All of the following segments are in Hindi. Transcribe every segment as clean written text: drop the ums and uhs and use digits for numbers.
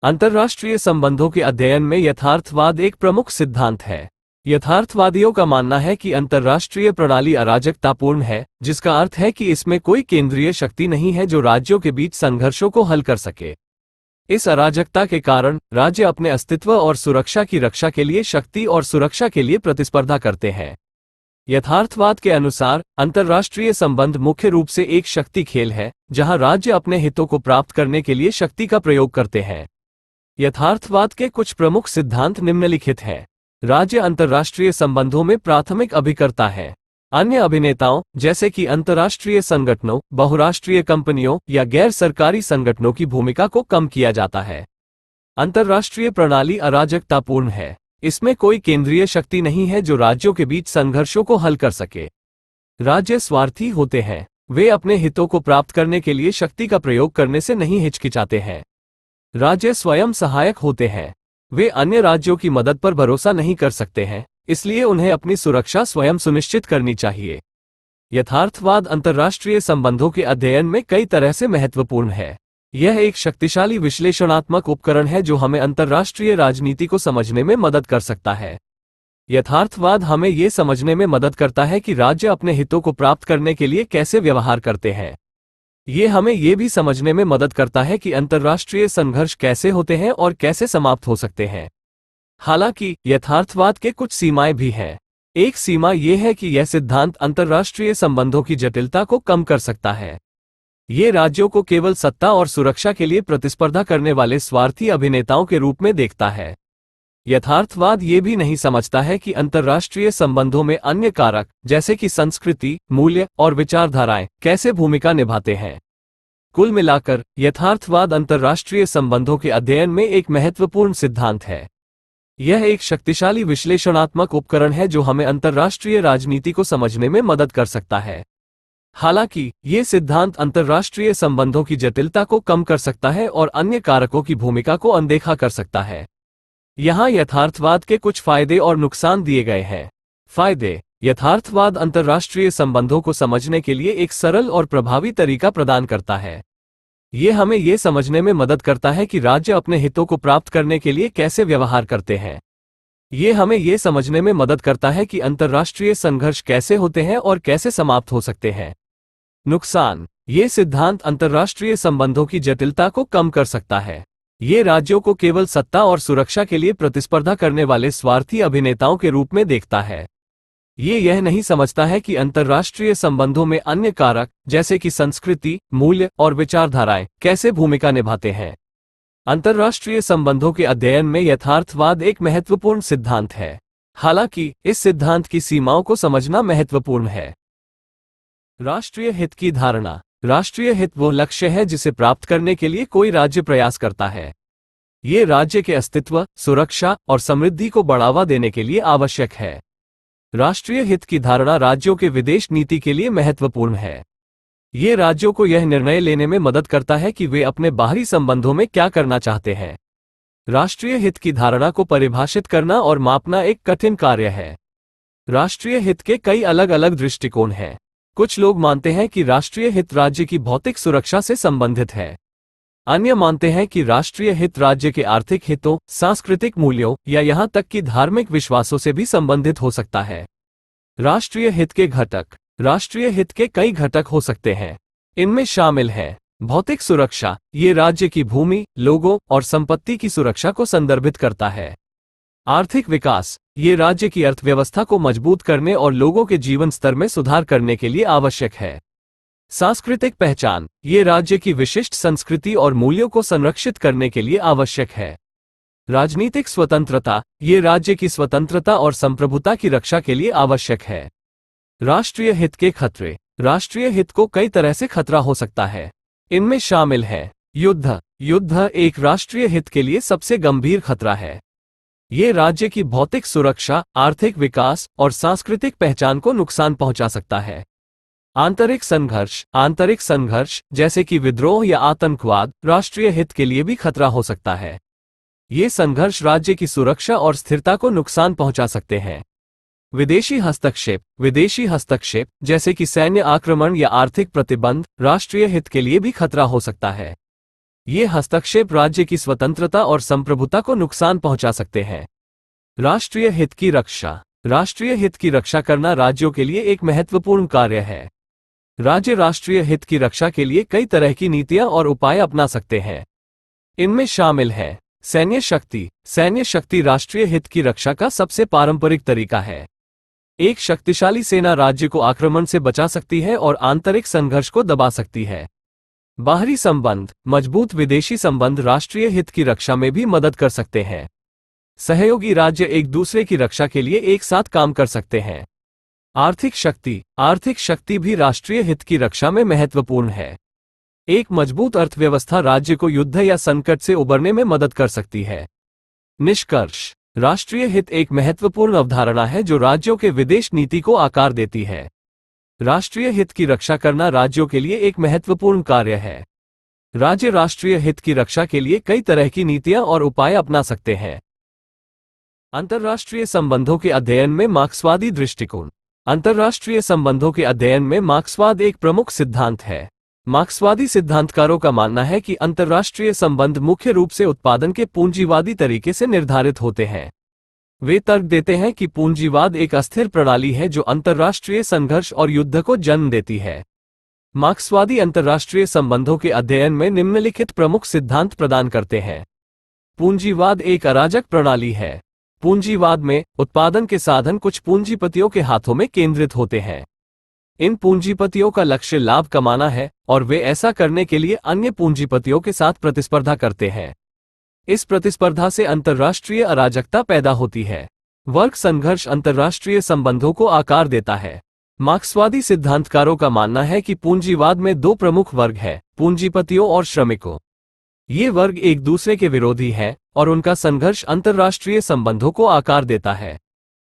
अंतर्राष्ट्रीय संबंधों के अध्ययन में यथार्थवाद एक प्रमुख सिद्धांत है। यथार्थवादियों का मानना है कि अंतर्राष्ट्रीय प्रणाली अराजकतापूर्ण है, जिसका अर्थ है कि इसमें कोई केंद्रीय शक्ति नहीं है जो राज्यों के बीच संघर्षों को हल कर सके। इस अराजकता के कारण राज्य अपने अस्तित्व और सुरक्षा की रक्षा के लिए शक्ति और सुरक्षा के लिए प्रतिस्पर्धा करते हैं। यथार्थवाद के अनुसार अंतर्राष्ट्रीय संबंध मुख्य रूप से एक शक्ति खेल है, जहां राज्य अपने हितों को प्राप्त करने के लिए शक्ति का प्रयोग करते हैं। यथार्थवाद के कुछ प्रमुख सिद्धांत निम्नलिखित हैं। राज्य अंतर्राष्ट्रीय संबंधों में प्राथमिक अभिकर्ता है। अन्य अभिनेताओं जैसे कि अंतर्राष्ट्रीय संगठनों, बहुराष्ट्रीय कंपनियों या गैर सरकारी संगठनों की भूमिका को कम किया जाता है। अंतर्राष्ट्रीय प्रणाली अराजकतापूर्ण है। इसमें कोई केंद्रीय शक्ति नहीं है जो राज्यों के बीच संघर्षों को हल कर सके। राज्य स्वार्थी होते हैं। वे अपने हितों को प्राप्त करने के लिए शक्ति का प्रयोग करने से नहीं हिचकिचाते हैं। राज्य स्वयं सहायक होते हैं। वे अन्य राज्यों की मदद पर भरोसा नहीं कर सकते हैं, इसलिए उन्हें अपनी सुरक्षा स्वयं सुनिश्चित करनी चाहिए। यथार्थवाद अंतर्राष्ट्रीय संबंधों के अध्ययन में कई तरह से महत्वपूर्ण है। यह एक शक्तिशाली विश्लेषणात्मक उपकरण है जो हमें अंतर्राष्ट्रीय राजनीति को समझने में मदद कर सकता है। यथार्थवाद हमें यह समझने में मदद करता है कि राज्य अपने हितों को प्राप्त करने के लिए कैसे व्यवहार करते हैं। ये हमें यह भी समझने में मदद करता है कि अंतर्राष्ट्रीय संघर्ष कैसे होते हैं और कैसे समाप्त हो सकते हैं। हालांकि यथार्थवाद के कुछ सीमाएं भी हैं। एक सीमा यह है कि यह सिद्धांत अंतर्राष्ट्रीय संबंधों की जटिलता को कम कर सकता है। ये राज्यों को केवल सत्ता और सुरक्षा के लिए प्रतिस्पर्धा करने वाले स्वार्थी अभिनेताओं के रूप में देखता है। यथार्थवाद ये भी नहीं समझता है कि अंतर्राष्ट्रीय संबंधों में अन्य कारक जैसे कि संस्कृति, मूल्य और विचारधाराएं कैसे भूमिका निभाते हैं। कुल मिलाकर यथार्थवाद अंतर्राष्ट्रीय संबंधों के अध्ययन में एक महत्वपूर्ण सिद्धांत है। यह एक शक्तिशाली विश्लेषणात्मक उपकरण है जो हमें अंतर्राष्ट्रीय राजनीति को समझने में मदद कर सकता है। हालांकि ये सिद्धांत अंतर्राष्ट्रीय संबंधों की जटिलता को कम कर सकता है और अन्य कारकों की भूमिका को अनदेखा कर सकता है। यहाँ यथार्थवाद के कुछ फायदे और नुकसान दिए गए हैं। फायदे: यथार्थवाद अंतर्राष्ट्रीय संबंधों को समझने के लिए एक सरल और प्रभावी तरीका प्रदान करता है। ये हमें यह समझने में मदद करता है कि राज्य अपने हितों को प्राप्त करने के लिए कैसे व्यवहार करते हैं। ये हमें यह समझने में मदद करता है कि अंतर्राष्ट्रीय संघर्ष कैसे होते हैं और कैसे समाप्त हो सकते हैं। नुकसान: ये सिद्धांत अंतर्राष्ट्रीय संबंधों की जटिलता को कम कर सकता है। ये राज्यों को केवल सत्ता और सुरक्षा के लिए प्रतिस्पर्धा करने वाले स्वार्थी अभिनेताओं के रूप में देखता है। ये यह नहीं समझता है कि अंतर्राष्ट्रीय संबंधों में अन्य कारक जैसे कि संस्कृति, मूल्य और विचारधाराएं कैसे भूमिका निभाते हैं। अंतर्राष्ट्रीय संबंधों के अध्ययन में यथार्थवाद एक महत्वपूर्ण सिद्धांत है। हालांकि इस सिद्धांत की सीमाओं को समझना महत्वपूर्ण है। राष्ट्रीय हित की धारणा: राष्ट्रीय हित वो लक्ष्य है जिसे प्राप्त करने के लिए कोई राज्य प्रयास करता है। ये राज्य के अस्तित्व, सुरक्षा और समृद्धि को बढ़ावा देने के लिए आवश्यक है। राष्ट्रीय हित की धारणा राज्यों के विदेश नीति के लिए महत्वपूर्ण है। ये राज्यों को यह निर्णय लेने में मदद करता है कि वे अपने बाहरी संबंधों में क्या करना चाहते हैं। राष्ट्रीय हित की धारणा को परिभाषित करना और मापना एक कठिन कार्य है। राष्ट्रीय हित के कई अलग अलग दृष्टिकोण हैं। कुछ लोग मानते हैं कि राष्ट्रीय हित राज्य की भौतिक सुरक्षा से संबंधित है। अन्य मानते हैं कि राष्ट्रीय हित राज्य के आर्थिक हितों, सांस्कृतिक मूल्यों या यहां तक कि धार्मिक विश्वासों से भी संबंधित हो सकता है। राष्ट्रीय हित के घटक: राष्ट्रीय हित के कई घटक हो सकते हैं। इनमें शामिल हैं भौतिक सुरक्षा: ये राज्य की भूमि, लोगों और संपत्ति की सुरक्षा को संदर्भित करता है। आर्थिक विकास: ये राज्य की अर्थव्यवस्था को मजबूत करने और लोगों के जीवन स्तर में सुधार करने के लिए आवश्यक है। सांस्कृतिक पहचान: ये राज्य की विशिष्ट संस्कृति और मूल्यों को संरक्षित करने के लिए आवश्यक है। राजनीतिक स्वतंत्रता: ये राज्य की स्वतंत्रता और संप्रभुता की रक्षा के लिए आवश्यक है। राष्ट्रीय हित के खतरे: राष्ट्रीय हित को कई तरह से खतरा हो सकता है। इनमें शामिल है युद्ध: युद्ध एक राष्ट्रीय हित के लिए सबसे गंभीर खतरा है। ये राज्य की भौतिक सुरक्षा, आर्थिक विकास और सांस्कृतिक पहचान को नुकसान पहुंचा सकता है। आंतरिक संघर्ष: आंतरिक संघर्ष जैसे कि विद्रोह या आतंकवाद राष्ट्रीय हित के लिए भी खतरा हो सकता है। ये संघर्ष राज्य की सुरक्षा और स्थिरता को नुकसान पहुंचा सकते हैं। विदेशी हस्तक्षेप: विदेशी हस्तक्षेप जैसे कि सैन्य आक्रमण या आर्थिक प्रतिबंध राष्ट्रीय हित के लिए भी खतरा हो सकता है। ये हस्तक्षेप राज्य की स्वतंत्रता और संप्रभुता को नुकसान पहुंचा सकते हैं। राष्ट्रीय हित की रक्षा। राष्ट्रीय हित की रक्षा करना राज्यों के लिए एक महत्वपूर्ण कार्य है। राज्य राष्ट्रीय हित की रक्षा के लिए कई तरह की नीतियां और उपाय अपना सकते हैं। इनमें शामिल है सैन्य शक्ति। सैन्य शक्ति राष्ट्रीय हित की रक्षा का सबसे पारंपरिक तरीका है। एक शक्तिशाली सेना राज्य को आक्रमण से बचा सकती है और आंतरिक संघर्ष को दबा सकती है। बाहरी संबंध। मजबूत विदेशी संबंध राष्ट्रीय हित की रक्षा में भी मदद कर सकते हैं। सहयोगी राज्य एक दूसरे की रक्षा के लिए एक साथ काम कर सकते हैं। आर्थिक शक्ति। आर्थिक शक्ति भी राष्ट्रीय हित की रक्षा में महत्वपूर्ण है। एक मजबूत अर्थव्यवस्था राज्य को युद्ध या संकट से उबरने में मदद कर सकती है। निष्कर्ष। राष्ट्रीय हित एक महत्वपूर्ण अवधारणा है जो राज्यों के विदेश नीति को आकार देती है। राष्ट्रीय हित की रक्षा करना राज्यों के लिए एक महत्वपूर्ण कार्य है। राज्य राष्ट्रीय हित की रक्षा के लिए कई तरह की नीतियां और उपाय अपना सकते हैं। अंतर्राष्ट्रीय संबंधों के अध्ययन में मार्क्सवादी दृष्टिकोण। अंतर्राष्ट्रीय संबंधों के अध्ययन में मार्क्सवाद एक प्रमुख सिद्धांत है। मार्क्सवादी सिद्धांतकारों का मानना है कि अंतर्राष्ट्रीय संबंध मुख्य रूप से उत्पादन के पूंजीवादी तरीके से निर्धारित होते हैं। वे तर्क देते हैं कि पूंजीवाद एक अस्थिर प्रणाली है जो अंतर्राष्ट्रीय संघर्ष और युद्ध को जन्म देती है। मार्क्सवादी अंतर्राष्ट्रीय संबंधों के अध्ययन में निम्नलिखित प्रमुख सिद्धांत प्रदान करते हैं। पूंजीवाद एक अराजक प्रणाली है। पूंजीवाद में उत्पादन के साधन कुछ पूंजीपतियों के हाथों में केंद्रित होते हैं। इन पूंजीपतियों का लक्ष्य लाभ कमाना है और वे ऐसा करने के लिए अन्य पूंजीपतियों के साथ प्रतिस्पर्धा करते हैं। इस प्रतिस्पर्धा से अंतर्राष्ट्रीय अराजकता पैदा होती है। वर्ग संघर्ष अंतर्राष्ट्रीय संबंधों को आकार देता है। मार्क्सवादी सिद्धांतकारों का मानना है कि पूंजीवाद में दो प्रमुख वर्ग हैं, पूंजीपतियों और श्रमिकों। ये वर्ग एक दूसरे के विरोधी हैं और उनका संघर्ष अंतर्राष्ट्रीय संबंधों को आकार देता है।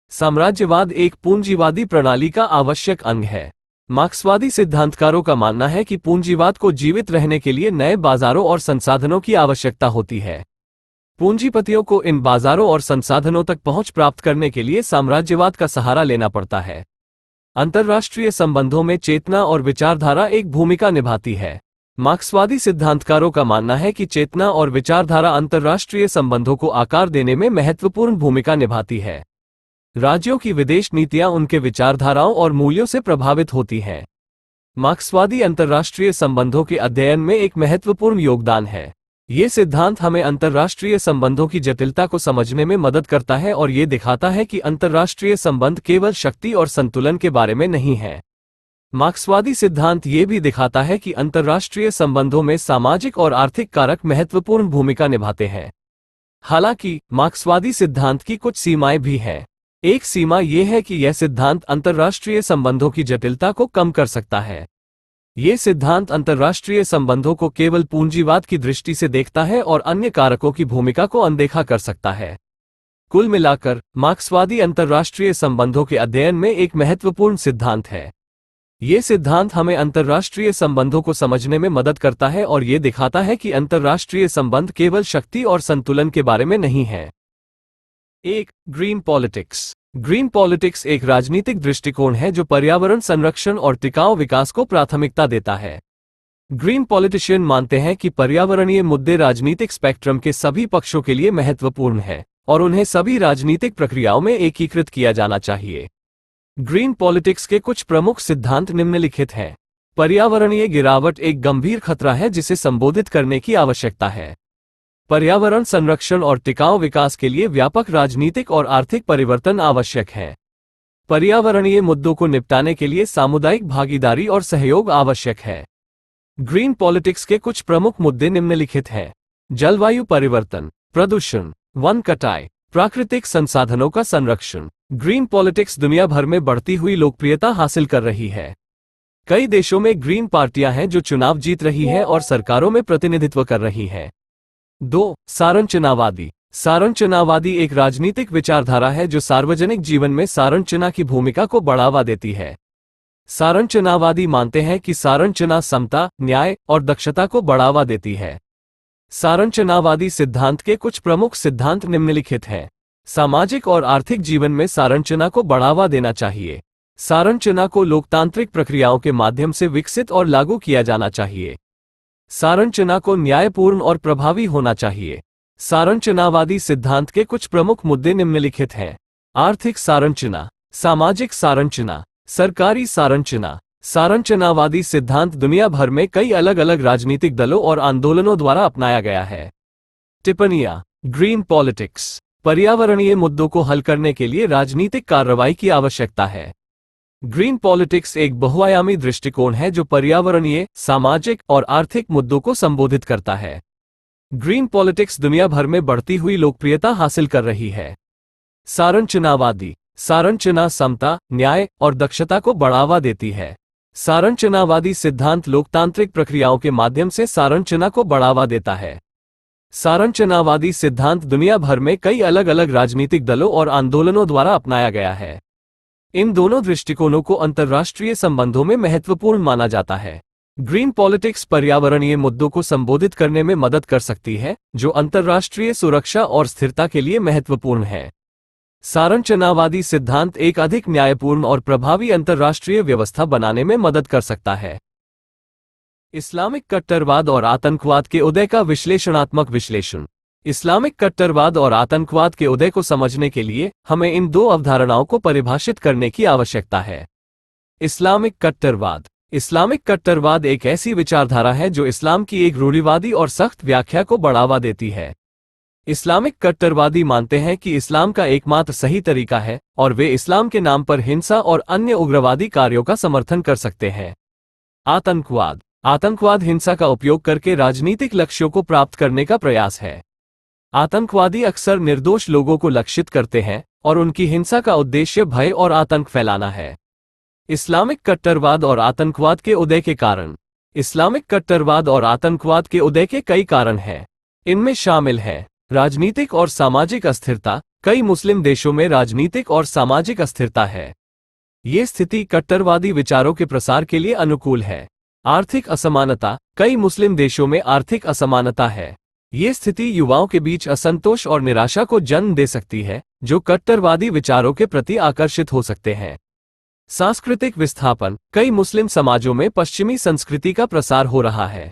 साम्राज्यवाद एक पूंजीवादी प्रणाली का आवश्यक अंग है। मार्क्सवादी सिद्धांतकारों का मानना है कि पूंजीवाद को जीवित रहने के लिए नए बाजारों और संसाधनों की आवश्यकता होती है। पूंजीपतियों को इन बाजारों और संसाधनों तक पहुंच प्राप्त करने के लिए साम्राज्यवाद का सहारा लेना पड़ता है। अंतर्राष्ट्रीय संबंधों में चेतना और विचारधारा एक भूमिका निभाती है। मार्क्सवादी सिद्धांतकारों का मानना है कि चेतना और विचारधारा अंतर्राष्ट्रीय संबंधों को आकार देने में महत्वपूर्ण भूमिका निभाती है। राज्यों की विदेश नीतियां उनके विचारधाराओं और मूल्यों से प्रभावित होती हैं। मार्क्सवादी अंतर्राष्ट्रीय संबंधों के अध्ययन में एक महत्वपूर्ण योगदान है। ये सिद्धांत हमें अंतर्राष्ट्रीय संबंधों की जटिलता को समझने में मदद करता है और ये दिखाता है कि अंतर्राष्ट्रीय संबंध केवल शक्ति और संतुलन के बारे में नहीं है। मार्क्सवादी सिद्धांत ये भी दिखाता है कि अंतर्राष्ट्रीय संबंधों में सामाजिक और आर्थिक कारक महत्वपूर्ण भूमिका निभाते हैं। हालांकि मार्क्सवादी सिद्धांत की कुछ सीमाएं भी हैं। एक सीमा यह है कि यह सिद्धांत अंतर्राष्ट्रीय संबंधों की जटिलता को कम कर सकता है। ये सिद्धांत अंतर्राष्ट्रीय संबंधों को केवल पूंजीवाद की दृष्टि से देखता है और अन्य कारकों की भूमिका को अनदेखा कर सकता है। कुल मिलाकर मार्क्सवादी अंतर्राष्ट्रीय संबंधों के अध्ययन में एक महत्वपूर्ण सिद्धांत है। ये सिद्धांत हमें अंतर्राष्ट्रीय संबंधों को समझने में मदद करता है और ये दिखाता है कि अंतर्राष्ट्रीय संबंध केवल शक्ति और संतुलन के बारे में नहीं है। एक ग्रीन पॉलिटिक्स। ग्रीन पॉलिटिक्स एक राजनीतिक दृष्टिकोण है जो पर्यावरण संरक्षण और टिकाऊ विकास को प्राथमिकता देता है। ग्रीन पॉलिटिशियन मानते हैं कि पर्यावरणीय मुद्दे राजनीतिक स्पेक्ट्रम के सभी पक्षों के लिए महत्वपूर्ण हैं और उन्हें सभी राजनीतिक प्रक्रियाओं में एकीकृत किया जाना चाहिए। ग्रीन पॉलिटिक्स के कुछ प्रमुख सिद्धांत निम्नलिखित हैं। पर्यावरणीय गिरावट एक गंभीर खतरा है जिसे संबोधित करने की आवश्यकता है। पर्यावरण संरक्षण और टिकाऊ विकास के लिए व्यापक राजनीतिक और आर्थिक परिवर्तन आवश्यक हैं। पर्यावरणीय मुद्दों को निपटाने के लिए सामुदायिक भागीदारी और सहयोग आवश्यक है। ग्रीन पॉलिटिक्स के कुछ प्रमुख मुद्दे निम्नलिखित हैं। जलवायु परिवर्तन, प्रदूषण, वन कटाई, प्राकृतिक संसाधनों का संरक्षण। ग्रीन पॉलिटिक्स दुनिया भर में बढ़ती हुई लोकप्रियता हासिल कर रही है। कई देशों में ग्रीन पार्टियां हैं जो चुनाव जीत रही हैं और सरकारों में प्रतिनिधित्व कर रही हैं। 2. संरचनावादी। संरचनावादी एक राजनीतिक विचारधारा है जो सार्वजनिक जीवन में संरचना की भूमिका को बढ़ावा देती है। संरचनावादी मानते हैं कि संरचना समता, न्याय और दक्षता को बढ़ावा देती है। संरचनावादी सिद्धांत के कुछ प्रमुख सिद्धांत निम्नलिखित हैं। सामाजिक और आर्थिक जीवन में संरचना को बढ़ावा देना चाहिए। संरचना को लोकतांत्रिक प्रक्रियाओं के माध्यम से विकसित और लागू किया जाना चाहिए। संरचना को न्यायपूर्ण और प्रभावी होना चाहिए। संरचनावादी सिद्धांत के कुछ प्रमुख मुद्दे निम्नलिखित हैं। आर्थिक संरचना, सामाजिक संरचना, सरकारी संरचना। संरचनावादी सिद्धांत दुनिया भर में कई अलग अलग राजनीतिक दलों और आंदोलनों द्वारा अपनाया गया है। टिप्पणियां। ग्रीन पॉलिटिक्स, पर्यावरणीय मुद्दों को हल करने के लिए राजनीतिक कार्रवाई की आवश्यकता है। ग्रीन पॉलिटिक्स एक बहुआयामी दृष्टिकोण है जो पर्यावरणीय, सामाजिक और आर्थिक मुद्दों को संबोधित करता है। ग्रीन पॉलिटिक्स दुनिया भर में बढ़ती हुई लोकप्रियता हासिल कर रही है। संरचनावादी संरचना समता, न्याय और दक्षता को बढ़ावा देती है। संरचनावादी सिद्धांत लोकतांत्रिक प्रक्रियाओं के माध्यम से संरचना को बढ़ावा देता है। संरचनावादी सिद्धांत दुनिया भर में कई अलग अलग राजनीतिक दलों और आंदोलनों द्वारा अपनाया गया है। इन दोनों दृष्टिकोणों को अंतर्राष्ट्रीय संबंधों में महत्वपूर्ण माना जाता है। ग्रीन पॉलिटिक्स पर्यावरणीय मुद्दों को संबोधित करने में मदद कर सकती है, जो अंतर्राष्ट्रीय सुरक्षा और स्थिरता के लिए महत्वपूर्ण है। संरचनावादी सिद्धांत एक अधिक न्यायपूर्ण और प्रभावी अंतर्राष्ट्रीय व्यवस्था बनाने में मदद कर सकता है। इस्लामिक कट्टरवाद और आतंकवाद के उदय का विश्लेषणात्मक विश्लेषण। इस्लामिक कट्टरवाद और आतंकवाद के उदय को समझने के लिए हमें इन दो अवधारणाओं को परिभाषित करने की आवश्यकता है। इस्लामिक कट्टरवाद। इस्लामिक कट्टरवाद एक ऐसी विचारधारा है जो इस्लाम की एक रूढ़िवादी और सख्त व्याख्या को बढ़ावा देती है। इस्लामिक कट्टरवादी मानते हैं कि इस्लाम का एकमात्र सही तरीका है और वे इस्लाम के नाम पर हिंसा और अन्य उग्रवादी कार्यों का समर्थन कर सकते हैं। आतंकवाद। आतंकवाद हिंसा का उपयोग करके राजनीतिक लक्ष्यों को प्राप्त करने का प्रयास है। आतंकवादी अक्सर निर्दोष लोगों को लक्षित करते हैं और उनकी हिंसा का उद्देश्य भय और आतंक फैलाना है। इस्लामिक कट्टरवाद और आतंकवाद के उदय के कारण। इस्लामिक कट्टरवाद और आतंकवाद के उदय के कई कारण हैं। इनमें शामिल है राजनीतिक और सामाजिक अस्थिरता। कई मुस्लिम देशों में राजनीतिक और सामाजिक अस्थिरता है। ये स्थिति कट्टरवादी विचारों के प्रसार के लिए अनुकूल है। आर्थिक असमानता। कई मुस्लिम देशों में आर्थिक असमानता है। ये स्थिति युवाओं के बीच असंतोष और निराशा को जन्म दे सकती है, जो कट्टरवादी विचारों के प्रति आकर्षित हो सकते हैं। सांस्कृतिक विस्थापन। कई मुस्लिम समाजों में पश्चिमी संस्कृति का प्रसार हो रहा है।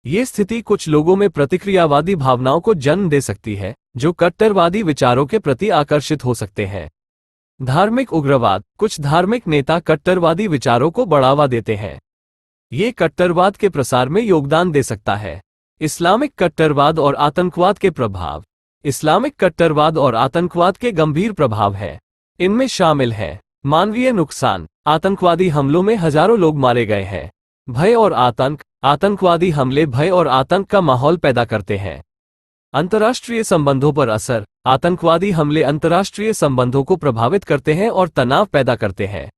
ये स्थिति कुछ लोगों में प्रतिक्रियावादी भावनाओं को जन्म दे सकती है, जो कट्टरवादी विचारों के प्रति आकर्षित हो सकते हैं। धार्मिक उग्रवाद। कुछ धार्मिक नेता कट्टरवादी विचारों को बढ़ावा देते हैं। ये कट्टरवाद के प्रसार में योगदान दे सकता है। इस्लामिक कट्टरवाद और आतंकवाद के प्रभाव। इस्लामिक कट्टरवाद और आतंकवाद के गंभीर प्रभाव हैं। इनमें शामिल है मानवीय नुकसान। आतंकवादी हमलों में हजारों लोग मारे गए हैं। भय और आतंक। आतंकवादी हमले भय और आतंक का माहौल पैदा करते हैं। अंतर्राष्ट्रीय संबंधों पर असर। आतंकवादी हमले अंतर्राष्ट्रीय संबंधों को प्रभावित करते हैं और तनाव पैदा करते हैं।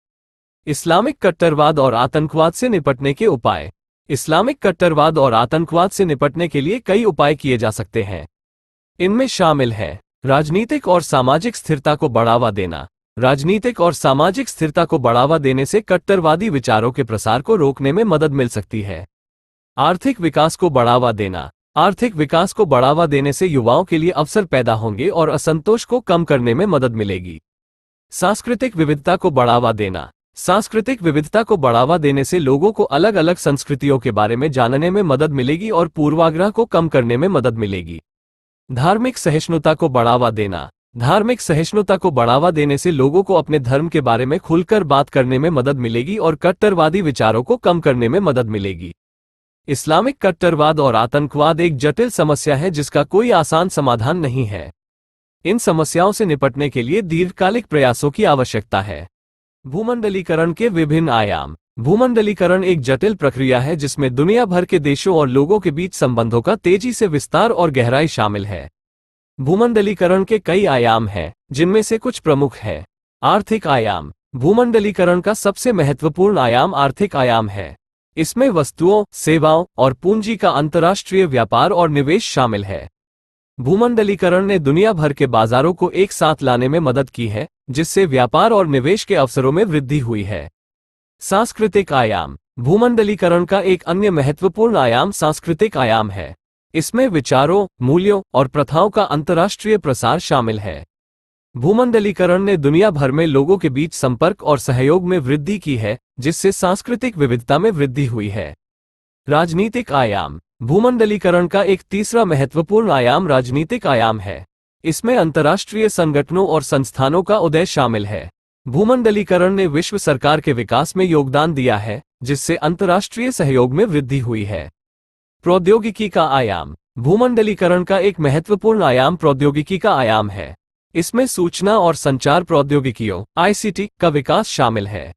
इस्लामिक कट्टरवाद और आतंकवाद से निपटने के उपाय। इस्लामिक कट्टरवाद और आतंकवाद से निपटने के लिए कई उपाय किए जा सकते हैं। इनमें शामिल है राजनीतिक और सामाजिक स्थिरता को बढ़ावा देना। राजनीतिक और सामाजिक स्थिरता को बढ़ावा देने से कट्टरवादी विचारों के प्रसार को रोकने में मदद मिल सकती है। आर्थिक विकास को बढ़ावा देना। आर्थिक विकास को बढ़ावा देने से युवाओं के लिए अवसर पैदा होंगे और असंतोष को कम करने में मदद मिलेगी। सांस्कृतिक विविधता को बढ़ावा देना। सांस्कृतिक विविधता को बढ़ावा देने से लोगों को अलग अलग संस्कृतियों के बारे में जानने में मदद मिलेगी और पूर्वाग्रह को कम करने में मदद मिलेगी। धार्मिक सहिष्णुता को बढ़ावा देना। धार्मिक सहिष्णुता को बढ़ावा देने से लोगों को अपने धर्म के बारे में खुलकर बात करने में मदद मिलेगी और कट्टरवादी विचारों को कम करने में मदद मिलेगी। इस्लामिक कट्टरवाद और आतंकवाद एक जटिल समस्या है जिसका कोई आसान समाधान नहीं है। इन समस्याओं से निपटने के लिए दीर्घकालिक प्रयासों की आवश्यकता है। भूमंडलीकरण के विभिन्न आयाम। भूमंडलीकरण एक जटिल प्रक्रिया है जिसमें दुनिया भर के देशों और लोगों के बीच संबंधों का तेजी से विस्तार और गहराई शामिल है। भूमंडलीकरण के कई आयाम हैं, जिनमें से कुछ प्रमुख हैं। आर्थिक आयाम। भूमंडलीकरण का सबसे महत्वपूर्ण आयाम आर्थिक आयाम है। इसमें वस्तुओं, सेवाओं और पूंजी का अंतर्राष्ट्रीय व्यापार और निवेश शामिल है। भूमंडलीकरण ने दुनिया भर के बाजारों को एक साथ लाने में मदद की है, जिससे व्यापार और निवेश के अवसरों में वृद्धि हुई है। सांस्कृतिक आयाम। भूमंडलीकरण का एक अन्य महत्वपूर्ण आयाम सांस्कृतिक आयाम है। इसमें विचारों, मूल्यों और प्रथाओं का अंतर्राष्ट्रीय प्रसार शामिल है। भूमंडलीकरण ने दुनिया भर में लोगों के बीच संपर्क और सहयोग में वृद्धि की है, जिससे सांस्कृतिक विविधता में वृद्धि हुई है। राजनीतिक आयाम। भूमंडलीकरण का एक तीसरा महत्वपूर्ण आयाम राजनीतिक आयाम है। इसमें अंतर्राष्ट्रीय संगठनों और संस्थानों का उदय शामिल है। भूमंडलीकरण ने विश्व सरकार के विकास में योगदान दिया है, जिससे अंतर्राष्ट्रीय सहयोग में वृद्धि हुई है। प्रौद्योगिकी का आयाम। भूमंडलीकरण का एक महत्वपूर्ण आयाम प्रौद्योगिकी का आयाम है। इसमें सूचना और संचार प्रौद्योगिकियों (आईसीटी) का विकास शामिल है।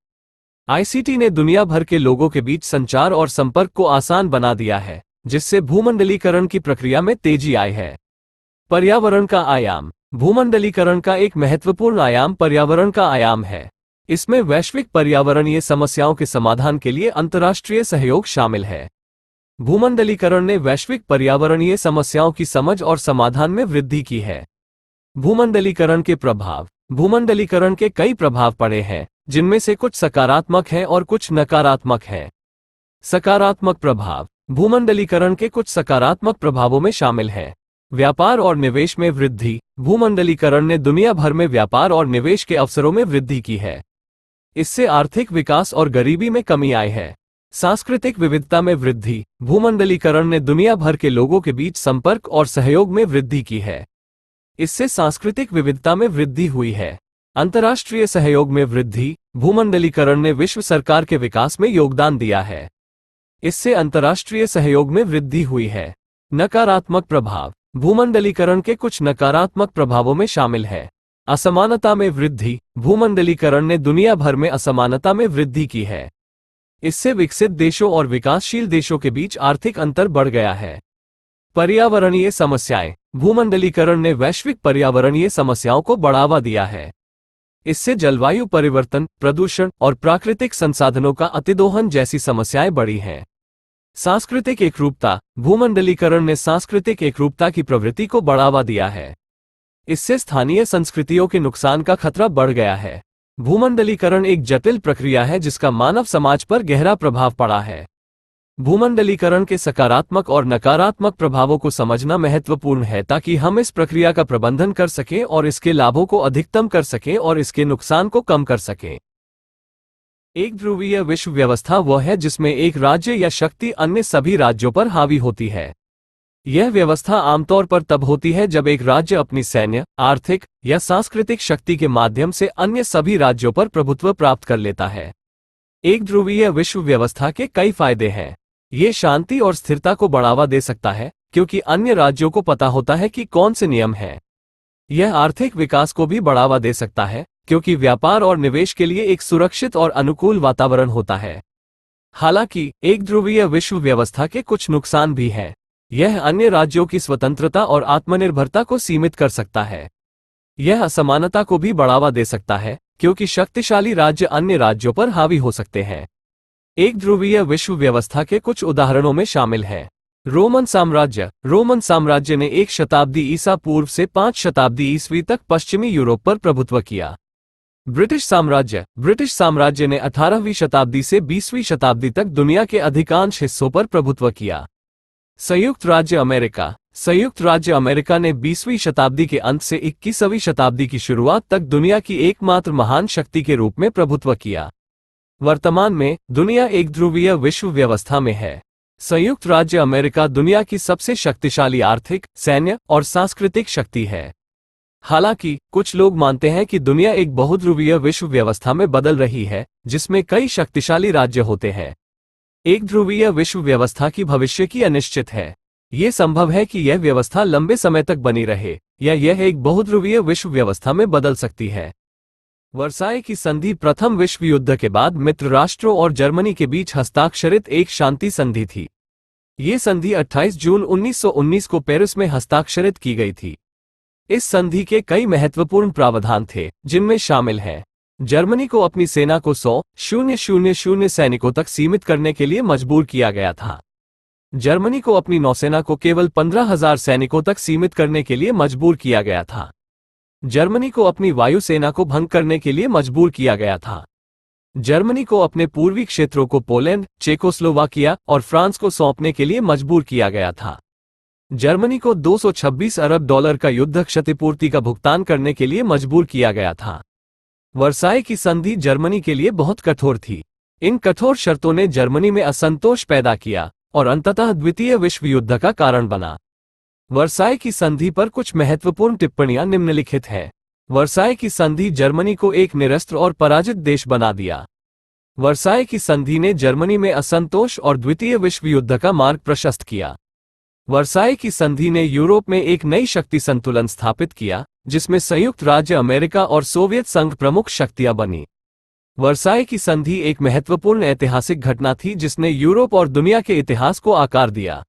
आईसीटी ने दुनिया भर के लोगों के बीच संचार और संपर्क को आसान बना दिया है, जिससे भूमंडलीकरण की प्रक्रिया में तेजी आई है। पर्यावरण का आयाम। भूमंडलीकरण का एक महत्वपूर्ण आयाम पर्यावरण का आयाम है। इसमें वैश्विक पर्यावरणीय समस्याओं के समाधान के लिए अंतर्राष्ट्रीय सहयोग शामिल है। भूमंडलीकरण ने वैश्विक पर्यावरणीय समस्याओं की समझ और समाधान में वृद्धि की है। भूमंडलीकरण के प्रभाव। भूमंडलीकरण के कई प्रभाव पड़े हैं, जिनमें से कुछ सकारात्मक हैं और कुछ नकारात्मक हैं। सकारात्मक प्रभाव। भूमंडलीकरण के कुछ सकारात्मक प्रभावों में शामिल हैं। व्यापार और निवेश में वृद्धि। भूमंडलीकरण ने दुनिया भर में व्यापार और निवेश के अवसरों में वृद्धि की है। इससे आर्थिक विकास और गरीबी में कमी आई है। सांस्कृतिक विविधता में वृद्धि। भूमंडलीकरण ने दुनिया भर के लोगों के बीच संपर्क और सहयोग में वृद्धि की है। इससे सांस्कृतिक विविधता में वृद्धि हुई है। अंतर्राष्ट्रीय सहयोग में वृद्धि। भूमंडलीकरण ने विश्व सरकार के विकास में योगदान दिया है। इससे अंतर्राष्ट्रीय सहयोग में वृद्धि हुई है। नकारात्मक प्रभाव। भूमंडलीकरण के कुछ नकारात्मक प्रभावों में शामिल है। असमानता में वृद्धि। भूमंडलीकरण ने दुनिया भर में असमानता में वृद्धि की है। इससे विकसित देशों और विकासशील देशों के बीच आर्थिक अंतर बढ़ गया है। पर्यावरणीय समस्याएं। भूमंडलीकरण ने वैश्विक पर्यावरणीय समस्याओं को बढ़ावा दिया है। इससे जलवायु परिवर्तन, प्रदूषण और प्राकृतिक संसाधनों का अतिदोहन जैसी समस्याएं बढ़ी हैं। सांस्कृतिक एकरूपता। भूमंडलीकरण ने सांस्कृतिक एकरूपता की प्रवृत्ति को बढ़ावा दिया है। इससे स्थानीय संस्कृतियों के नुकसान का खतरा बढ़ गया है। भूमंडलीकरण एक जटिल प्रक्रिया है जिसका मानव समाज पर गहरा प्रभाव पड़ा है। भूमंडलीकरण के सकारात्मक और नकारात्मक प्रभावों को समझना महत्वपूर्ण है ताकि हम इस प्रक्रिया का प्रबंधन कर सकें और इसके लाभों को अधिकतम कर सकें और इसके नुकसान को कम कर सकें। एक ध्रुवीय विश्व व्यवस्था वह है जिसमें एक राज्य या शक्ति अन्य सभी राज्यों पर हावी होती है। यह व्यवस्था आमतौर पर तब होती है जब एक राज्य अपनी सैन्य, आर्थिक या सांस्कृतिक शक्ति के माध्यम से अन्य सभी राज्यों पर प्रभुत्व प्राप्त कर लेता है। एक ध्रुवीय विश्व व्यवस्था के कई फायदे हैं। ये शांति और स्थिरता को बढ़ावा दे सकता है, क्योंकि अन्य राज्यों को पता होता है कि कौन से नियम हैं। यह आर्थिक विकास को भी बढ़ावा दे सकता है, क्योंकि व्यापार और निवेश के लिए एक सुरक्षित और अनुकूल वातावरण होता है। हालांकि एक ध्रुवीय विश्व व्यवस्था के कुछ नुकसान भी हैं। यह अन्य राज्यों की स्वतंत्रता और आत्मनिर्भरता को सीमित कर सकता है। यह असमानता को भी बढ़ावा दे सकता है, क्योंकि शक्तिशाली राज्य अन्य राज्यों पर हावी हो सकते हैं। एक ध्रुवीय विश्व व्यवस्था के कुछ उदाहरणों में शामिल हैं। रोमन साम्राज्य। रोमन साम्राज्य ने 1 शताब्दी ईसा पूर्व से 5 शताब्दी ईस्वी तक पश्चिमी यूरोप पर प्रभुत्व किया। ब्रिटिश साम्राज्य। ब्रिटिश साम्राज्य ने 18वीं शताब्दी से 20वीं शताब्दी तक दुनिया के अधिकांश हिस्सों पर प्रभुत्व किया। संयुक्त राज्य अमेरिका। संयुक्त राज्य अमेरिका ने 20वीं शताब्दी के अंत से 21वीं शताब्दी की शुरुआत तक दुनिया की एकमात्र महान शक्ति के रूप में प्रभुत्व किया। वर्तमान में दुनिया एक ध्रुवीय विश्व व्यवस्था में है। संयुक्त राज्य अमेरिका दुनिया की सबसे शक्तिशाली आर्थिक, सैन्य और सांस्कृतिक शक्ति है। हालांकि कुछ लोग मानते हैं कि दुनिया एक बहुध्रुवीय विश्व व्यवस्था में बदल रही है, जिसमें कई शक्तिशाली राज्य होते हैं। एक ध्रुवीय विश्व व्यवस्था की भविष्य की अनिश्चित है। ये संभव है कि यह व्यवस्था लंबे समय तक बनी रहे, या यह एक बहुध्रुवीय विश्व व्यवस्था में बदल सकती है। वर्साय की संधि प्रथम विश्व युद्ध के बाद मित्र राष्ट्रों और जर्मनी के बीच हस्ताक्षरित एक शांति संधि थी। ये संधि 28 जून 1919 को पेरिस में हस्ताक्षरित की गई थी। इस संधि के कई महत्वपूर्ण प्रावधान थे, जिनमें शामिल हैं: जर्मनी को अपनी सेना को 100,000 सैनिकों तक सीमित करने के लिए मजबूर किया गया था। जर्मनी को अपनी नौसेना को केवल 15,000 सैनिकों तक सीमित करने के लिए मजबूर किया गया था। जर्मनी को अपनी वायुसेना को भंग करने के लिए मजबूर किया गया था। जर्मनी को अपने पूर्वी क्षेत्रों को पोलैंड, चेकोस्लोवाकिया और फ्रांस को सौंपने के लिए मजबूर किया गया था। जर्मनी को $226 अरब का युद्ध क्षतिपूर्ति का भुगतान करने के लिए मजबूर किया गया था। वर्साय की संधि जर्मनी के लिए बहुत कठोर थी। इन कठोर शर्तों ने जर्मनी में असंतोष पैदा किया, और अंततः द्वितीय विश्व युद्ध का कारण बना। वर्साय की संधि पर कुछ महत्वपूर्ण टिप्पणियां निम्नलिखित हैं। वर्साय की संधि जर्मनी को एक निरस्त्र और पराजित देश बना दिया। वर्साय की संधि ने जर्मनी में असंतोष और द्वितीय विश्व युद्ध का मार्ग प्रशस्त किया। वर्साय की संधि ने यूरोप में एक नई शक्ति संतुलन स्थापित किया, जिसमें संयुक्त राज्य अमेरिका और सोवियत संघ प्रमुख शक्तियां बनी। वर्साय की संधि एक महत्वपूर्ण ऐतिहासिक घटना थी जिसने यूरोप और दुनिया के इतिहास को आकार दिया।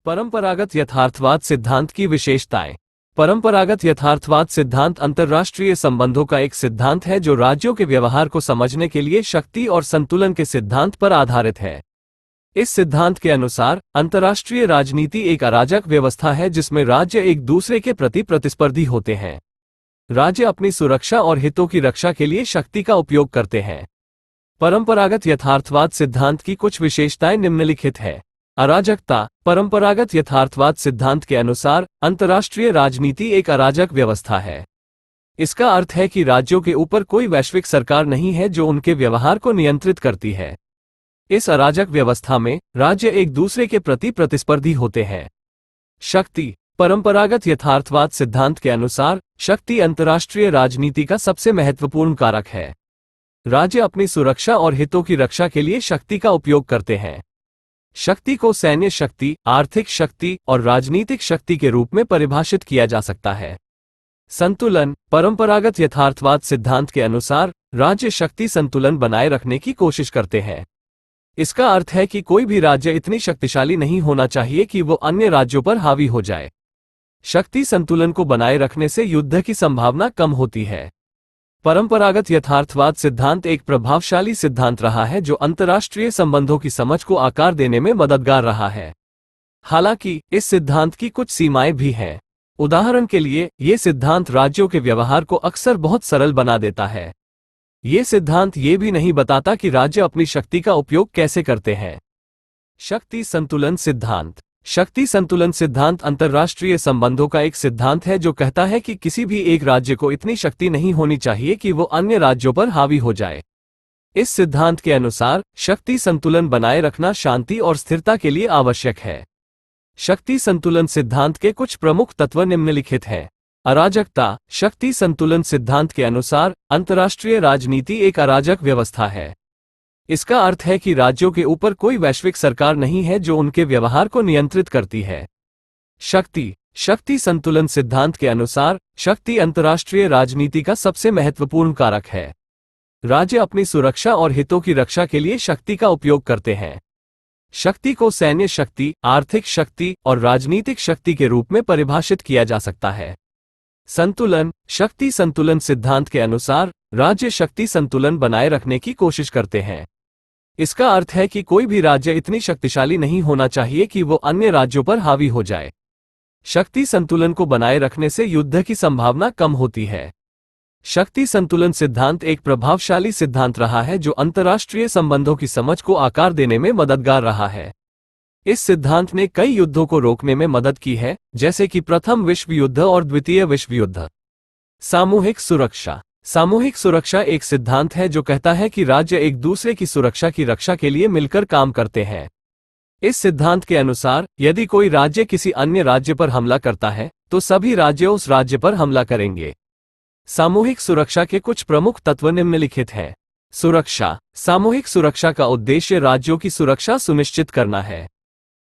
परंपरागत यथार्थवाद सिद्धांत की विशेषताएं। परंपरागत यथार्थवाद सिद्धांत अंतर्राष्ट्रीय संबंधों का एक सिद्धांत है जो राज्यों के व्यवहार को समझने के लिए शक्ति और संतुलन के सिद्धांत पर आधारित है। इस सिद्धांत के अनुसार अंतर्राष्ट्रीय राजनीति एक अराजक व्यवस्था है जिसमें राज्य एक दूसरे के प्रति प्रतिस्पर्धी होते हैं। राज्य अपनी सुरक्षा और हितों की रक्षा के लिए शक्ति का उपयोग करते हैं। परंपरागत यथार्थवाद सिद्धांत की कुछ विशेषताएं निम्नलिखित है। अराजकता। परंपरागत यथार्थवाद सिद्धांत के अनुसार अंतर्राष्ट्रीय राजनीति एक अराजक व्यवस्था है। इसका अर्थ है कि राज्यों के ऊपर कोई वैश्विक सरकार नहीं है जो उनके व्यवहार को नियंत्रित करती है। इस अराजक व्यवस्था में राज्य एक दूसरे के प्रति प्रतिस्पर्धी होते हैं। शक्ति। परंपरागत यथार्थवाद सिद्धांत के अनुसार शक्ति अंतर्राष्ट्रीय राजनीति का सबसे महत्वपूर्ण कारक है। राज्य अपनी सुरक्षा और हितों की रक्षा के लिए शक्ति का उपयोग करते हैं। शक्ति को सैन्य शक्ति, आर्थिक शक्ति और राजनीतिक शक्ति के रूप में परिभाषित किया जा सकता है। संतुलन। परंपरागत यथार्थवाद सिद्धांत के अनुसार राज्य शक्ति संतुलन बनाए रखने की कोशिश करते हैं। इसका अर्थ है कि कोई भी राज्य इतनी शक्तिशाली नहीं होना चाहिए कि वो अन्य राज्यों पर हावी हो जाए। शक्ति संतुलन को बनाए रखने से युद्ध की संभावना कम होती है। परंपरागत यथार्थवाद सिद्धांत एक प्रभावशाली सिद्धांत रहा है जो अंतर्राष्ट्रीय संबंधों की समझ को आकार देने में मददगार रहा है। हालांकि इस सिद्धांत की कुछ सीमाएं भी हैं। उदाहरण के लिए, ये सिद्धांत राज्यों के व्यवहार को अक्सर बहुत सरल बना देता है। ये सिद्धांत ये भी नहीं बताता कि राज्य अपनी शक्ति का उपयोग कैसे करते हैं। शक्ति संतुलन सिद्धांत। शक्ति संतुलन सिद्धांत अंतर्राष्ट्रीय संबंधों का एक सिद्धांत है जो कहता है कि किसी भी एक राज्य को इतनी शक्ति नहीं होनी चाहिए कि वो अन्य राज्यों पर हावी हो जाए। इस सिद्धांत के अनुसार शक्ति संतुलन बनाए रखना शांति और स्थिरता के लिए आवश्यक है। शक्ति संतुलन सिद्धांत के कुछ प्रमुख तत्व निम्नलिखित हैं। अराजकता। शक्ति संतुलन सिद्धांत के अनुसार अंतर्राष्ट्रीय राजनीति एक अराजक व्यवस्था है। इसका अर्थ है कि राज्यों के ऊपर कोई वैश्विक सरकार नहीं है जो उनके व्यवहार को नियंत्रित करती है। शक्ति। शक्ति संतुलन सिद्धांत के अनुसार शक्ति अंतर्राष्ट्रीय राजनीति का सबसे महत्वपूर्ण कारक है। राज्य अपनी सुरक्षा और हितों की रक्षा के लिए शक्ति का उपयोग करते हैं। शक्ति को सैन्य शक्ति, आर्थिक शक्ति और राजनीतिक शक्ति के रूप में परिभाषित किया जा सकता है। संतुलन। शक्ति संतुलन सिद्धांत के अनुसार राज्य शक्ति संतुलन बनाए रखने की कोशिश करते हैं। इसका अर्थ है कि कोई भी राज्य इतनी शक्तिशाली नहीं होना चाहिए कि वो अन्य राज्यों पर हावी हो जाए। शक्ति संतुलन को बनाए रखने से युद्ध की संभावना कम होती है। शक्ति संतुलन सिद्धांत एक प्रभावशाली सिद्धांत रहा है जो अंतर्राष्ट्रीय संबंधों की समझ को आकार देने में मददगार रहा है। इस सिद्धांत ने कई युद्धों को रोकने में मदद की है, जैसे कि प्रथम विश्व युद्ध और द्वितीय विश्व युद्ध। सामूहिक सुरक्षा। सामूहिक सुरक्षा एक सिद्धांत है जो कहता है कि राज्य एक दूसरे की सुरक्षा की रक्षा के लिए मिलकर काम करते हैं। इस सिद्धांत के अनुसार यदि कोई राज्य किसी अन्य राज्य पर हमला करता है तो सभी राज्य उस राज्य पर हमला करेंगे। सामूहिक सुरक्षा के कुछ प्रमुख तत्व निम्नलिखित हैं। सुरक्षा। सामूहिक सुरक्षा का उद्देश्य राज्यों की सुरक्षा सुनिश्चित करना है।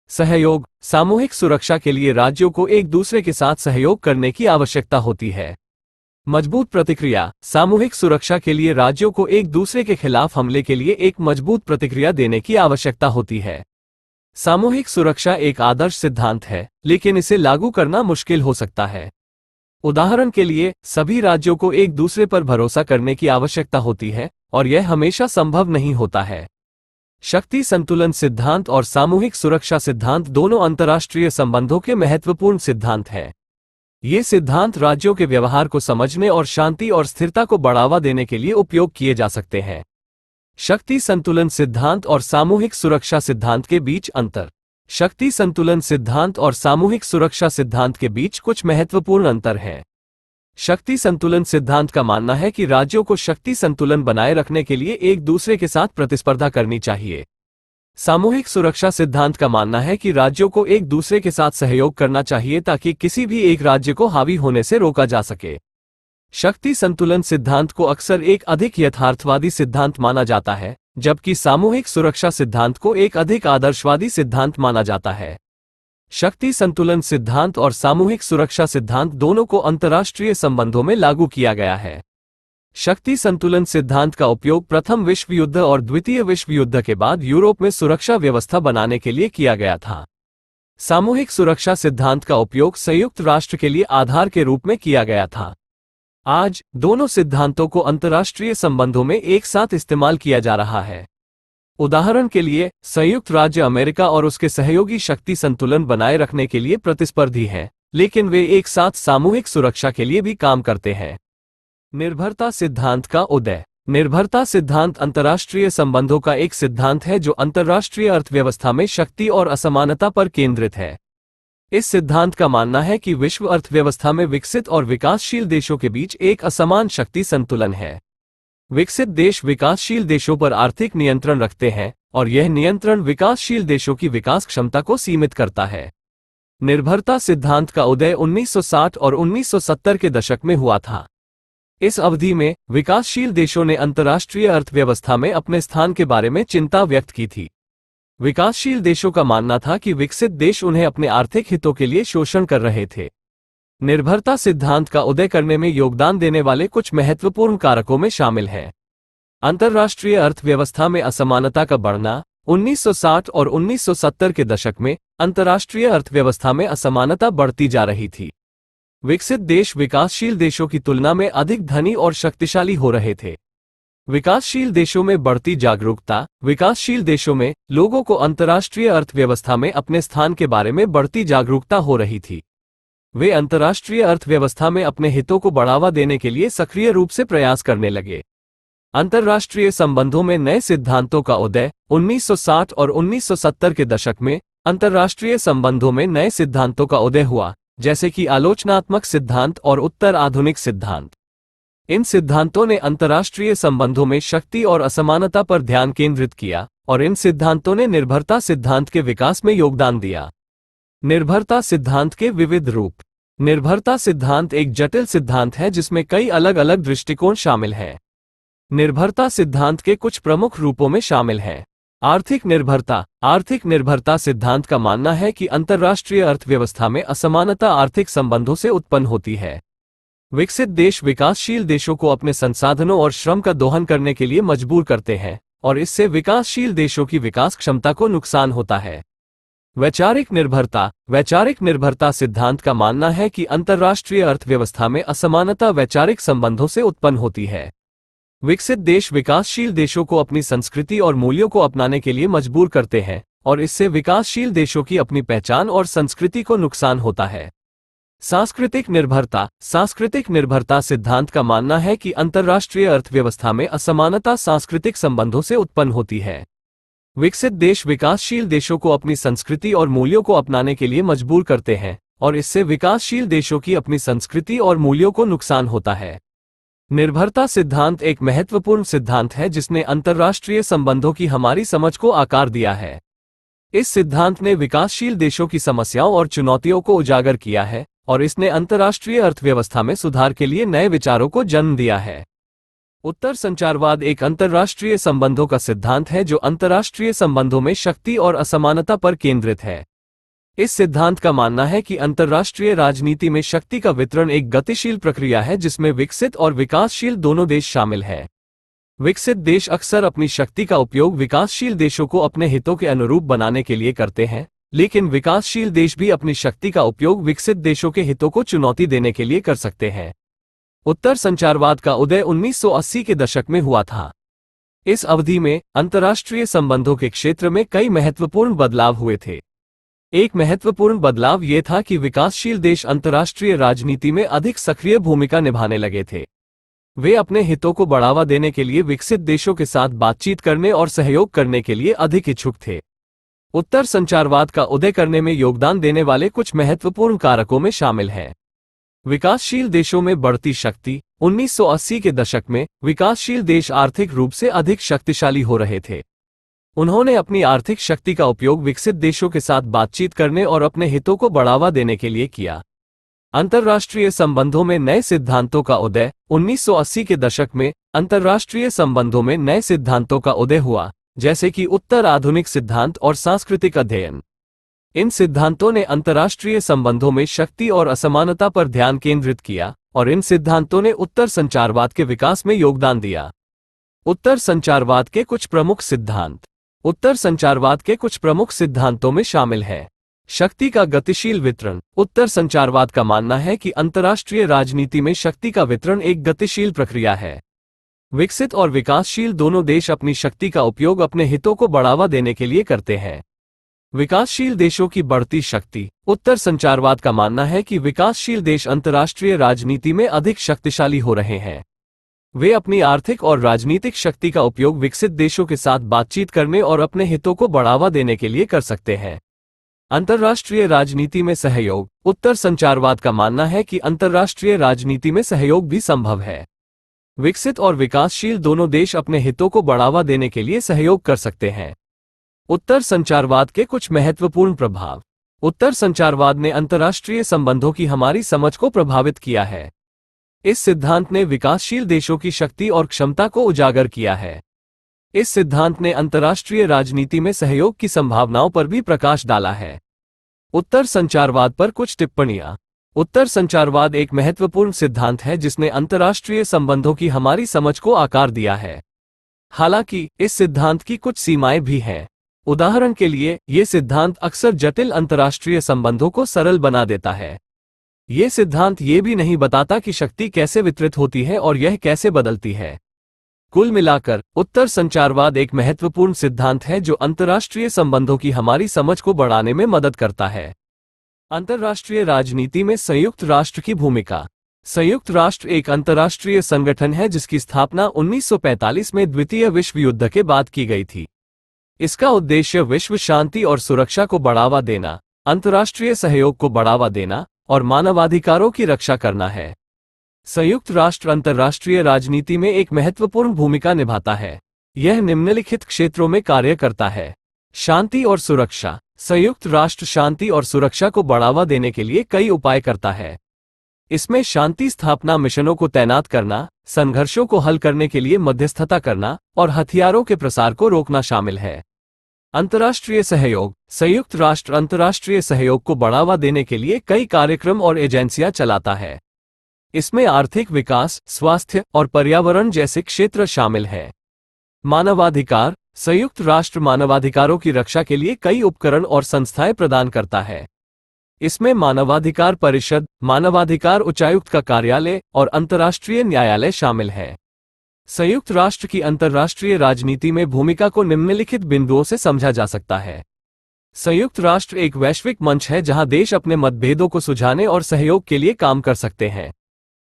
सहयोग। सामूहिक सुरक्षा के लिए राज्यों को एक दूसरे के साथ सहयोग करने की आवश्यकता होती है। मजबूत प्रतिक्रिया। सामूहिक सुरक्षा के लिए राज्यों को एक दूसरे के खिलाफ हमले के लिए एक मजबूत प्रतिक्रिया देने की आवश्यकता होती है। सामूहिक सुरक्षा एक आदर्श सिद्धांत है, लेकिन इसे लागू करना मुश्किल हो सकता है। उदाहरण के लिए, सभी राज्यों को एक दूसरे पर भरोसा करने की आवश्यकता होती है, और यह हमेशा संभव नहीं होता है। शक्ति संतुलन सिद्धांत और सामूहिक सुरक्षा सिद्धांत दोनों अंतर्राष्ट्रीय संबंधों के महत्वपूर्ण सिद्धांत हैं। ये सिद्धांत राज्यों के व्यवहार को समझने और शांति और स्थिरता को बढ़ावा देने के लिए उपयोग किए जा सकते हैं। शक्ति संतुलन सिद्धांत और सामूहिक सुरक्षा सिद्धांत के बीच अंतर। शक्ति संतुलन सिद्धांत और सामूहिक सुरक्षा सिद्धांत के बीच कुछ महत्वपूर्ण अंतर हैं। शक्ति संतुलन सिद्धांत का मानना है कि राज्यों को शक्ति संतुलन बनाए रखने के लिए एक दूसरे के साथ प्रतिस्पर्धा करनी चाहिए। सामूहिक सुरक्षा सिद्धांत का मानना है कि राज्यों को एक दूसरे के साथ सहयोग करना चाहिए ताकि किसी भी एक राज्य को हावी होने से रोका जा सके। शक्ति संतुलन सिद्धांत को अक्सर एक अधिक यथार्थवादी सिद्धांत माना जाता है, जबकि सामूहिक सुरक्षा सिद्धांत को एक अधिक आदर्शवादी सिद्धांत माना जाता है। शक्ति संतुलन सिद्धांत और सामूहिक सुरक्षा सिद्धांत दोनों को अंतर्राष्ट्रीय संबंधों में लागू किया गया है। शक्ति संतुलन सिद्धांत का उपयोग प्रथम विश्व युद्ध और द्वितीय विश्व युद्ध के बाद यूरोप में सुरक्षा व्यवस्था बनाने के लिए किया गया था। सामूहिक सुरक्षा सिद्धांत का उपयोग संयुक्त राष्ट्र के लिए आधार के रूप में किया गया था। आज दोनों सिद्धांतों को अंतर्राष्ट्रीय संबंधों में एक साथ इस्तेमाल किया जा रहा है। उदाहरण के लिए, संयुक्त राज्य अमेरिका और उसके सहयोगी शक्ति संतुलन बनाए रखने के लिए प्रतिस्पर्धी हैं, लेकिन वे एक साथ सामूहिक सुरक्षा के लिए भी काम करते हैं। निर्भरता सिद्धांत का उदय। निर्भरता सिद्धांत अंतर्राष्ट्रीय संबंधों का एक सिद्धांत है जो अंतर्राष्ट्रीय अर्थव्यवस्था में शक्ति और असमानता पर केंद्रित है। इस सिद्धांत का मानना है कि विश्व अर्थव्यवस्था में विकसित और विकासशील देशों के बीच एक असमान शक्ति संतुलन है। विकसित देश विकासशील देशों पर आर्थिक नियंत्रण रखते हैं और यह नियंत्रण विकासशील देशों की विकास क्षमता को सीमित करता है। निर्भरता सिद्धांत का उदय 1960 और 1970 के दशक में हुआ था। इस अवधि में विकासशील देशों ने अंतर्राष्ट्रीय अर्थव्यवस्था में अपने स्थान के बारे में चिंता व्यक्त की थी। विकासशील देशों का मानना था कि विकसित देश उन्हें अपने आर्थिक हितों के लिए शोषण कर रहे थे। निर्भरता सिद्धांत का उदय करने में योगदान देने वाले कुछ महत्वपूर्ण कारकों में शामिल हैं। अंतर्राष्ट्रीय अर्थव्यवस्था में असमानता का बढ़ना। 1960 और 1970 के दशक में अंतर्राष्ट्रीय अर्थव्यवस्था में असमानता बढ़ती जा रही थी। विकसित देश विकासशील देशों की तुलना में अधिक धनी और शक्तिशाली हो रहे थे। विकासशील देशों में बढ़ती जागरूकता। विकासशील देशों में लोगों को अंतर्राष्ट्रीय अर्थव्यवस्था में अपने स्थान के बारे में बढ़ती जागरूकता हो रही थी। वे अंतर्राष्ट्रीय अर्थव्यवस्था में अपने हितों को बढ़ावा देने के लिए सक्रिय रूप से प्रयास करने लगे। अंतर्राष्ट्रीय संबंधों में नए सिद्धांतों का उदय। 1960 और 1970 के दशक में अंतर्राष्ट्रीय संबंधों में नए सिद्धांतों का उदय हुआ, जैसे कि आलोचनात्मक सिद्धांत और उत्तर आधुनिक सिद्धांत। इन सिद्धांतों ने अंतर्राष्ट्रीय संबंधों में शक्ति और असमानता पर ध्यान केंद्रित किया और इन सिद्धांतों ने निर्भरता सिद्धांत के विकास में योगदान दिया। निर्भरता सिद्धांत के विविध रूप। निर्भरता सिद्धांत एक जटिल सिद्धांत है जिसमें कई अलग अलग दृष्टिकोण शामिल हैं। निर्भरता सिद्धांत के कुछ प्रमुख रूपों में शामिल हैं। आर्थिक निर्भरता। आर्थिक निर्भरता सिद्धांत का मानना है कि अंतर्राष्ट्रीय अर्थव्यवस्था में असमानता आर्थिक संबंधों से उत्पन्न होती है। विकसित देश विकासशील देशों को अपने संसाधनों और श्रम का दोहन करने के लिए मजबूर करते हैं और इससे विकासशील देशों की विकास क्षमता को नुकसान होता है। वैचारिक निर्भरता। वैचारिक निर्भरता सिद्धांत का मानना है कि अंतर्राष्ट्रीय अर्थव्यवस्था में असमानता वैचारिक संबंधों से उत्पन्न होती है। विकसित देश विकासशील देशों को अपनी संस्कृति और मूल्यों को अपनाने के लिए मजबूर करते हैं और इससे विकासशील देशों की अपनी पहचान और संस्कृति को नुकसान होता है। सांस्कृतिक निर्भरता। सांस्कृतिक निर्भरता सिद्धांत का मानना है कि अंतर्राष्ट्रीय अर्थव्यवस्था में असमानता सांस्कृतिक संबंधों से उत्पन्न होती है। विकसित देश विकासशील देशों को अपनी संस्कृति और मूल्यों को अपनाने के लिए मजबूर करते हैं और इससे विकासशील देशों की अपनी संस्कृति और मूल्यों को नुकसान होता है। निर्भरता सिद्धांत एक महत्वपूर्ण सिद्धांत है जिसने अंतर्राष्ट्रीय संबंधों की हमारी समझ को आकार दिया है। इस सिद्धांत ने विकासशील देशों की समस्याओं और चुनौतियों को उजागर किया है और इसने अंतर्राष्ट्रीय अर्थव्यवस्था में सुधार के लिए नए विचारों को जन्म दिया है। उत्तर संचारवाद एक अंतर्राष्ट्रीय संबंधों का सिद्धांत है जो अंतर्राष्ट्रीय संबंधों में शक्ति और असमानता पर केंद्रित है। इस सिद्धांत का मानना है कि अंतर्राष्ट्रीय राजनीति में शक्ति का वितरण एक गतिशील प्रक्रिया है जिसमें विकसित और विकासशील दोनों देश शामिल हैं। विकसित देश अक्सर अपनी शक्ति का उपयोग विकासशील देशों को अपने हितों के अनुरूप बनाने के लिए करते हैं, लेकिन विकासशील देश भी अपनी शक्ति का उपयोग विकसित देशों के हितों को चुनौती देने के लिए कर सकते हैं। उत्तर संचारवाद का उदय 1980 के दशक में हुआ था। इस अवधि में अंतर्राष्ट्रीय संबंधों के क्षेत्र में कई महत्वपूर्ण बदलाव हुए थे। एक महत्वपूर्ण बदलाव ये था कि विकासशील देश अंतर्राष्ट्रीय राजनीति में अधिक सक्रिय भूमिका निभाने लगे थे। वे अपने हितों को बढ़ावा देने के लिए विकसित देशों के साथ बातचीत करने और सहयोग करने के लिए अधिक इच्छुक थे। उत्तर संचारवाद का उदय करने में योगदान देने वाले कुछ महत्वपूर्ण कारकों में शामिल हैं। विकासशील देशों में बढ़ती शक्ति। 1980 के दशक में विकासशील देश आर्थिक रूप से अधिक शक्तिशाली हो रहे थे। उन्होंने अपनी आर्थिक शक्ति का उपयोग विकसित देशों के साथ बातचीत करने और अपने हितों को बढ़ावा देने के लिए किया। अंतर्राष्ट्रीय संबंधों में नए सिद्धांतों का उदय। 1980 के दशक में अंतर्राष्ट्रीय संबंधों में नए सिद्धांतों का उदय हुआ, जैसे कि उत्तर आधुनिक सिद्धांत और सांस्कृतिक अध्ययन। इन सिद्धांतों ने अंतर्राष्ट्रीय संबंधों में शक्ति और असमानता पर ध्यान केंद्रित किया, और इन सिद्धांतों ने उत्तर संचारवाद के विकास में योगदान दिया। उत्तर संचारवाद के कुछ प्रमुख सिद्धांत। उत्तर संचारवाद के कुछ प्रमुख सिद्धांतों में शामिल हैं: शक्ति का गतिशील वितरण। उत्तर संचारवाद का मानना है कि अंतर्राष्ट्रीय राजनीति में शक्ति का वितरण एक गतिशील प्रक्रिया है। विकसित और विकासशील दोनों देश अपनी शक्ति का उपयोग अपने हितों को बढ़ावा देने के लिए करते हैं। विकासशील देशों की बढ़ती शक्ति। उत्तर संचारवाद का मानना है कि विकासशील देश अंतर्राष्ट्रीय राजनीति में अधिक शक्तिशाली हो रहे हैं। वे अपनी आर्थिक और राजनीतिक शक्ति का उपयोग विकसित देशों के साथ बातचीत करने और अपने हितों को बढ़ावा देने के लिए कर सकते हैं। अंतर्राष्ट्रीय राजनीति में सहयोग। उत्तर संचारवाद का मानना है कि अंतर्राष्ट्रीय राजनीति में सहयोग भी संभव है। विकसित और विकासशील दोनों देश अपने हितों को बढ़ावा देने के लिए सहयोग कर सकते हैं। उत्तर संचारवाद के कुछ महत्वपूर्ण प्रभाव। उत्तर संचारवाद ने अंतर्राष्ट्रीय संबंधों की हमारी समझ को प्रभावित किया है। इस सिद्धांत ने विकासशील देशों की शक्ति और क्षमता को उजागर किया है। इस सिद्धांत ने अंतर्राष्ट्रीय राजनीति में सहयोग की संभावनाओं पर भी प्रकाश डाला है। उत्तर संचारवाद पर कुछ टिप्पणियां। उत्तर संचारवाद एक महत्वपूर्ण सिद्धांत है जिसने अंतर्राष्ट्रीय संबंधों की हमारी समझ को आकार दिया है। हालांकि इस सिद्धांत की कुछ सीमाएं भी हैं। उदाहरण के लिए, ये सिद्धांत अक्सर जटिल अंतर्राष्ट्रीय संबंधों को सरल बना देता है। ये सिद्धांत ये भी नहीं बताता कि शक्ति कैसे वितरित होती है और यह कैसे बदलती है। कुल मिलाकर, उत्तर संचारवाद एक महत्वपूर्ण सिद्धांत है जो अंतर्राष्ट्रीय संबंधों की हमारी समझ को बढ़ाने में मदद करता है। अंतर्राष्ट्रीय राजनीति में संयुक्त राष्ट्र की भूमिका। संयुक्त राष्ट्र एक अंतर्राष्ट्रीय संगठन है जिसकी स्थापना 1945 में द्वितीय विश्व युद्ध के बाद की गई थी। इसका उद्देश्य विश्व शांति और सुरक्षा को बढ़ावा देना, अंतर्राष्ट्रीय सहयोग को बढ़ावा देना और मानवाधिकारों की रक्षा करना है। संयुक्त राष्ट्र अंतर्राष्ट्रीय राजनीति में एक महत्वपूर्ण भूमिका निभाता है। यह निम्नलिखित क्षेत्रों में कार्य करता है: शांति और सुरक्षा। संयुक्त राष्ट्र शांति और सुरक्षा को बढ़ावा देने के लिए कई उपाय करता है। इसमें शांति स्थापना मिशनों को तैनात करना, संघर्षों को हल करने के लिए मध्यस्थता करना और हथियारों के प्रसार को रोकना शामिल है। अंतर्राष्ट्रीय सहयोग। संयुक्त राष्ट्र अंतर्राष्ट्रीय सहयोग को बढ़ावा देने के लिए कई कार्यक्रम और एजेंसियां चलाता है। इसमें आर्थिक विकास, स्वास्थ्य और पर्यावरण जैसे क्षेत्र शामिल हैं। मानवाधिकार। संयुक्त राष्ट्र मानवाधिकारों की रक्षा के लिए कई उपकरण और संस्थाएं प्रदान करता है। इसमें मानवाधिकार परिषद, मानवाधिकार उच्चायुक्त का कार्यालय और अंतर्राष्ट्रीय न्यायालय शामिल है। संयुक्त राष्ट्र की अंतर्राष्ट्रीय राजनीति में भूमिका को निम्नलिखित बिंदुओं से समझा जा सकता है। संयुक्त राष्ट्र एक वैश्विक मंच है जहां देश अपने मतभेदों को सुलझाने और सहयोग के लिए काम कर सकते हैं।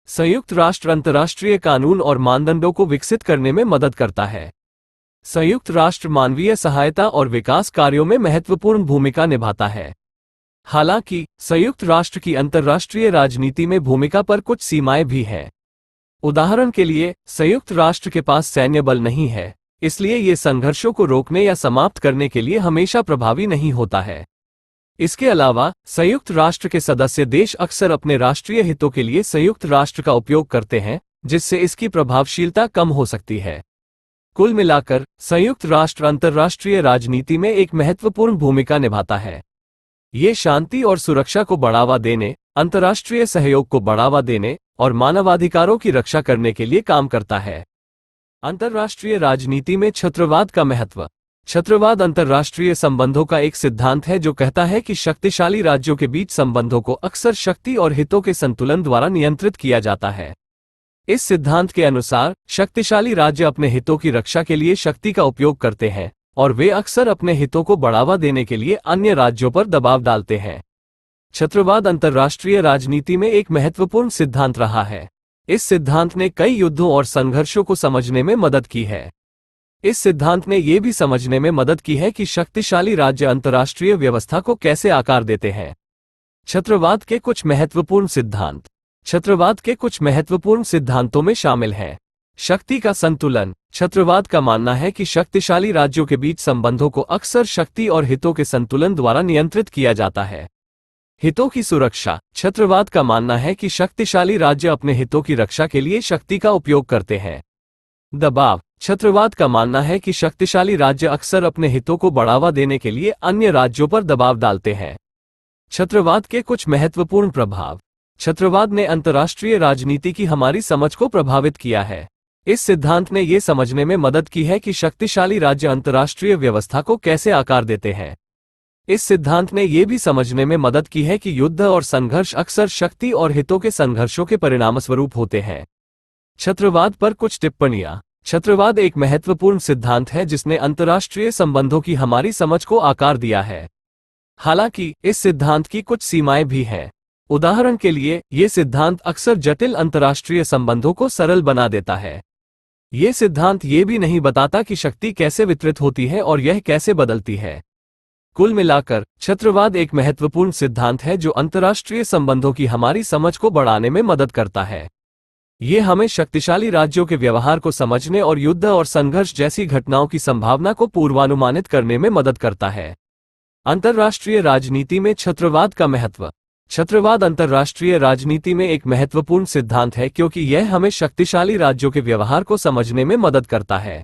संयुक्त राष्ट्र अंतर्राष्ट्रीय कानून और मानदंडों को विकसित करने में मदद करता है। संयुक्त राष्ट्र मानवीय सहायता और विकास कार्यों में महत्वपूर्ण भूमिका निभाता है। हालांकि संयुक्त राष्ट्र की अंतर्राष्ट्रीय राजनीति में भूमिका पर कुछ सीमाएं भी हैं। उदाहरण के लिए, संयुक्त राष्ट्र के पास सैन्य बल नहीं है, इसलिए ये संघर्षों को रोकने या समाप्त करने के लिए हमेशा प्रभावी नहीं होता है। इसके अलावा, संयुक्त राष्ट्र के सदस्य देश अक्सर अपने राष्ट्रीय हितों के लिए संयुक्त राष्ट्र का उपयोग करते हैं, जिससे इसकी प्रभावशीलता कम हो सकती है। कुल मिलाकर, संयुक्त राष्ट्र अंतर्राष्ट्रीय राजनीति में एक महत्वपूर्ण भूमिका निभाता है। ये शांति और सुरक्षा को बढ़ावा देने, अंतर्राष्ट्रीय सहयोग को बढ़ावा देने और मानवाधिकारों की रक्षा करने के लिए काम करता है। अंतर्राष्ट्रीय राजनीति में छत्रवाद का महत्व। छत्रवाद अंतर्राष्ट्रीय संबंधों का एक सिद्धांत है जो कहता है कि शक्तिशाली राज्यों के बीच संबंधों को अक्सर शक्ति और हितों के संतुलन द्वारा नियंत्रित किया जाता है। इस सिद्धांत के अनुसार, शक्तिशाली राज्य अपने हितों की रक्षा के लिए शक्ति का उपयोग करते हैं और वे अक्सर अपने हितों को बढ़ावा देने के लिए अन्य राज्यों पर दबाव डालते हैं। छत्रवाद अंतर्राष्ट्रीय राजनीति में एक महत्वपूर्ण सिद्धांत रहा है। इस सिद्धांत ने कई युद्धों और संघर्षों को समझने में मदद की है। इस सिद्धांत ने यह भी समझने में मदद की है कि शक्तिशाली राज्य अंतर्राष्ट्रीय व्यवस्था को कैसे आकार देते हैं। छत्रवाद के कुछ महत्वपूर्ण सिद्धांत। छत्रवाद के कुछ महत्वपूर्ण सिद्धांतों में शामिल हैं: शक्ति का संतुलन। छत्रवाद का मानना है कि शक्तिशाली राज्यों के बीच संबंधों को अक्सर शक्ति और हितों के संतुलन द्वारा नियंत्रित किया जाता है। हितों की सुरक्षा। छत्रवाद का मानना है कि शक्तिशाली राज्य अपने हितों की रक्षा के लिए शक्ति का उपयोग करते हैं। दबाव। छत्रवाद का मानना है कि शक्तिशाली राज्य अक्सर अपने हितों को बढ़ावा देने के लिए अन्य राज्यों पर दबाव डालते हैं। छत्रवाद के कुछ महत्वपूर्ण प्रभाव। छत्रवाद ने अंतर्राष्ट्रीय राजनीति की हमारी समझ को प्रभावित किया है। इस सिद्धांत ने यह समझने में मदद की है कि शक्तिशाली राज्य अंतर्राष्ट्रीय व्यवस्था को कैसे आकार देते हैं। इस सिद्धांत ने यह भी समझने में मदद की है कि युद्ध और संघर्ष अक्सर शक्ति और हितों के संघर्षों के परिणामस्वरूप होते हैं। छत्रवाद पर कुछ टिप्पणियां। छत्रवाद एक महत्वपूर्ण सिद्धांत है जिसने अंतर्राष्ट्रीय संबंधों की हमारी समझ को आकार दिया है। हालांकि इस सिद्धांत की कुछ सीमाएं भी हैं। उदाहरण के लिए, यह सिद्धांत अक्सर जटिल अंतर्राष्ट्रीय संबंधों को सरल बना देता है। यह सिद्धांत यह भी नहीं बताता कि शक्ति कैसे वितरित होती है और यह कैसे बदलती है। कुल मिलाकर, छत्रवाद एक महत्वपूर्ण सिद्धांत है जो अंतर्राष्ट्रीय संबंधों की हमारी समझ को बढ़ाने में मदद करता है। यह हमें शक्तिशाली राज्यों के व्यवहार को समझने और युद्ध और संघर्ष जैसी घटनाओं की संभावना को पूर्वानुमानित करने में मदद करता है। अंतर्राष्ट्रीय राजनीति में छत्रवाद का महत्व। छत्रवाद अंतर्राष्ट्रीय राजनीति में एक महत्वपूर्ण सिद्धांत है क्योंकि यह हमें शक्तिशाली राज्यों के व्यवहार को समझने में मदद करता है।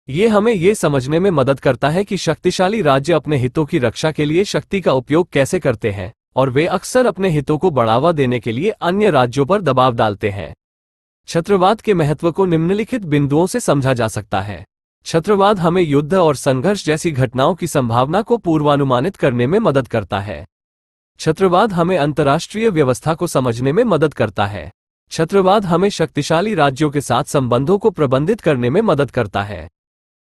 यह हमें यह समझने में मदद करता है कि शक्तिशाली राज्य अपने हितों की रक्षा के लिए शक्ति का उपयोग कैसे करते हैं, और वे अक्सर अपने हितों को बढ़ावा देने के लिए अन्य राज्यों पर दबाव डालते हैं। छत्रवाद के महत्व को निम्नलिखित बिंदुओं से समझा जा सकता है। छत्रवाद हमें युद्ध और संघर्ष जैसी घटनाओं की संभावना को पूर्वानुमानित करने में मदद करता है। छत्रवाद हमें अंतर्राष्ट्रीय व्यवस्था को समझने में मदद करता है। छत्रवाद हमें शक्तिशाली राज्यों के साथ संबंधों को प्रबंधित करने में मदद करता है।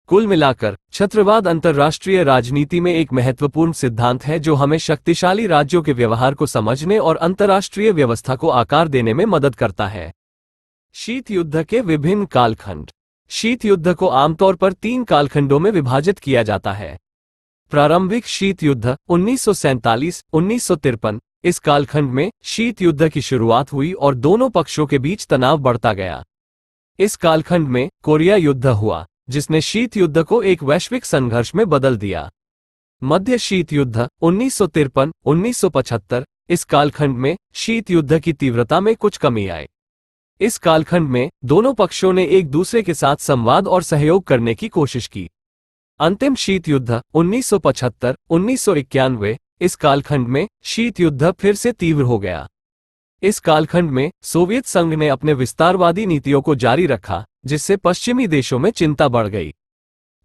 कुल मिलाकर, छत्रवाद अंतर्राष्ट्रीय राजनीति में एक महत्वपूर्ण सिद्धांत है जो हमें शक्तिशाली राज्यों के व्यवहार को समझने और अंतर्राष्ट्रीय व्यवस्था को आकार देने में मदद करता है। शीत युद्ध के विभिन्न कालखंड। शीत युद्ध को आमतौर पर 3 कालखंडों में विभाजित किया जाता है। प्रारंभिक शीत युद्ध 1947-1953। इस कालखंड में शीत युद्ध की शुरुआत हुई और दोनों पक्षों के बीच तनाव बढ़ता गया। इस कालखंड में कोरिया युद्ध हुआ, जिसने शीत युद्ध को एक वैश्विक संघर्ष में बदल दिया। मध्य शीत युद्ध 1953-1975। इस कालखंड में शीत युद्ध की तीव्रता में कुछ कमी आई। इस कालखंड में दोनों पक्षों ने एक दूसरे के साथ संवाद और सहयोग करने की कोशिश की। अंतिम शीत युद्ध 1975-1991। इस कालखंड में शीत युद्ध फिर से तीव्र हो गया। इस कालखंड में सोवियत संघ ने अपने विस्तारवादी नीतियों को जारी रखा, जिससे पश्चिमी देशों में चिंता बढ़ गई।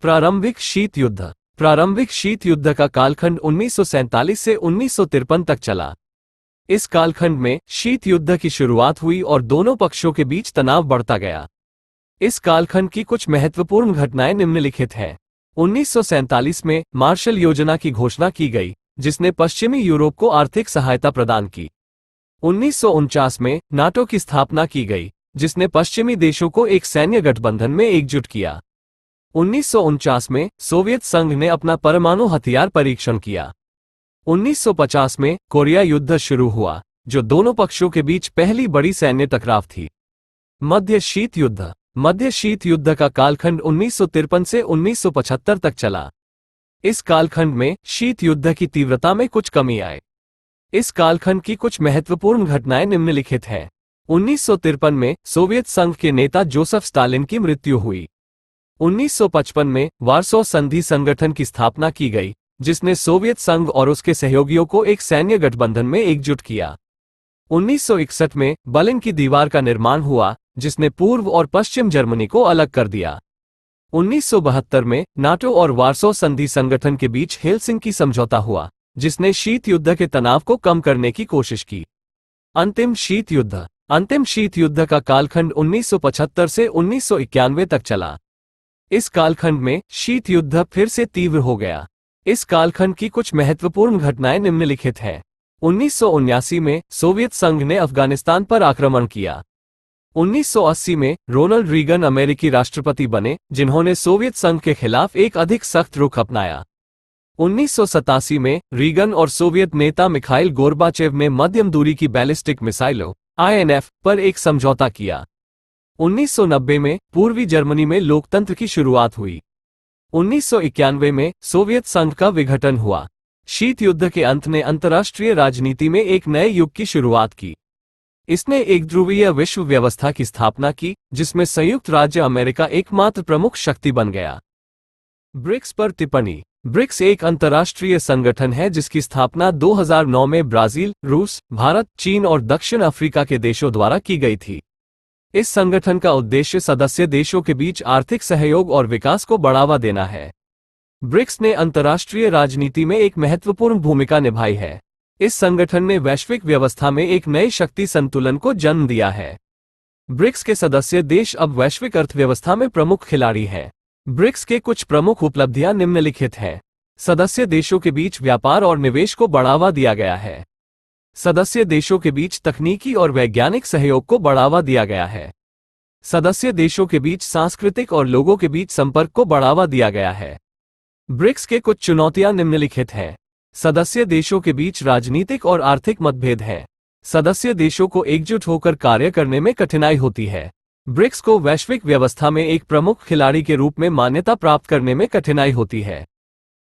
प्रारंभिक शीत युद्ध। प्रारंभिक शीत युद्ध का कालखंड 1947 से 1953 तक चला। इस कालखंड में शीत युद्ध की शुरुआत हुई और दोनों पक्षों के बीच तनाव बढ़ता गया। इस कालखंड की कुछ महत्वपूर्ण घटनाएं निम्नलिखित हैं। 1947 में मार्शल योजना की घोषणा की गई, जिसने पश्चिमी यूरोप को आर्थिक सहायता प्रदान की। 1949 में नाटो की स्थापना की गई, जिसने पश्चिमी देशों को एक सैन्य गठबंधन में एकजुट किया। 1949 में सोवियत संघ ने अपना परमाणु हथियार परीक्षण किया। 1950 में कोरिया युद्ध शुरू हुआ, जो दोनों पक्षों के बीच पहली बड़ी सैन्य टकराव थी। मध्य शीत युद्ध। मध्य शीत युद्ध का कालखंड 1953 से 1975 तक चला। इस कालखंड में शीत युद्ध की तीव्रता में कुछ कमी आई। इस कालखंड की कुछ महत्वपूर्ण घटनाएं निम्नलिखित हैं। 1953 में सोवियत संघ के नेता जोसेफ स्टालिन की मृत्यु हुई। 1955 में वार्सो संधि संगठन की स्थापना की गई, जिसने सोवियत संघ और उसके सहयोगियों को एक सैन्य गठबंधन में एकजुट किया। 1961 में बर्लिन की दीवार का निर्माण हुआ, जिसने पूर्व और पश्चिम जर्मनी को अलग कर दिया। 1972 में नाटो और वार्सो संधि संगठन के बीच हेलसिंकी समझौता हुआ, जिसने शीत युद्ध के तनाव को कम करने की कोशिश की। अंतिम शीत युद्ध। अंतिम शीत युद्ध का कालखंड 1975 से 1991 तक चला। इस कालखंड में शीत युद्ध फिर से तीव्र हो गया। इस कालखंड की कुछ महत्वपूर्ण घटनाएं निम्नलिखित हैं। 1979 में सोवियत संघ ने अफगानिस्तान पर आक्रमण किया। 1980 में रोनाल्ड रीगन अमेरिकी राष्ट्रपति बने, जिन्होंने सोवियत संघ के खिलाफ एक अधिक सख्त रुख अपनाया। 1987 में रीगन और सोवियत नेता मिखाइल गोर्बाचेव ने मध्यम दूरी की बैलिस्टिक मिसाइलों (INF) पर एक समझौता किया। 1990 में पूर्वी जर्मनी में लोकतंत्र की शुरुआत हुई। 1991 में सोवियत संघ का विघटन हुआ। शीत युद्ध के अंत ने अंतर्राष्ट्रीय राजनीति में एक नए युग की शुरुआत की। इसने एक ध्रुवीय विश्व व्यवस्था की स्थापना की, जिसमें संयुक्त राज्य अमेरिका एकमात्र प्रमुख शक्ति बन गया। ब्रिक्स पर टिप्पणी। ब्रिक्स एक अंतर्राष्ट्रीय संगठन है जिसकी स्थापना 2009 में ब्राजील, रूस, भारत, चीन और दक्षिण अफ्रीका के देशों द्वारा की गई थी। इस संगठन का उद्देश्य सदस्य देशों के बीच आर्थिक सहयोग और विकास को बढ़ावा देना है। ब्रिक्स ने अंतर्राष्ट्रीय राजनीति में एक महत्वपूर्ण भूमिका निभाई है। इस संगठन ने वैश्विक व्यवस्था में एक नए शक्ति संतुलन को जन्म दिया है। ब्रिक्स के सदस्य देश अब वैश्विक अर्थव्यवस्था में प्रमुख खिलाड़ी हैं। ब्रिक्स के कुछ प्रमुख उपलब्धियां निम्नलिखित हैं। सदस्य देशों के बीच व्यापार और निवेश को बढ़ावा दिया गया है। सदस्य देशों के बीच तकनीकी और वैज्ञानिक सहयोग को बढ़ावा दिया गया है। सदस्य देशों के बीच सांस्कृतिक और लोगों के बीच संपर्क को बढ़ावा दिया गया है। ब्रिक्स के कुछ चुनौतियां निम्नलिखित हैं। सदस्य देशों के बीच राजनीतिक और आर्थिक मतभेद हैं। सदस्य देशों को एकजुट होकर कार्य करने में कठिनाई होती है। ब्रिक्स को वैश्विक व्यवस्था में एक प्रमुख खिलाड़ी के रूप में मान्यता प्राप्त करने में कठिनाई होती है।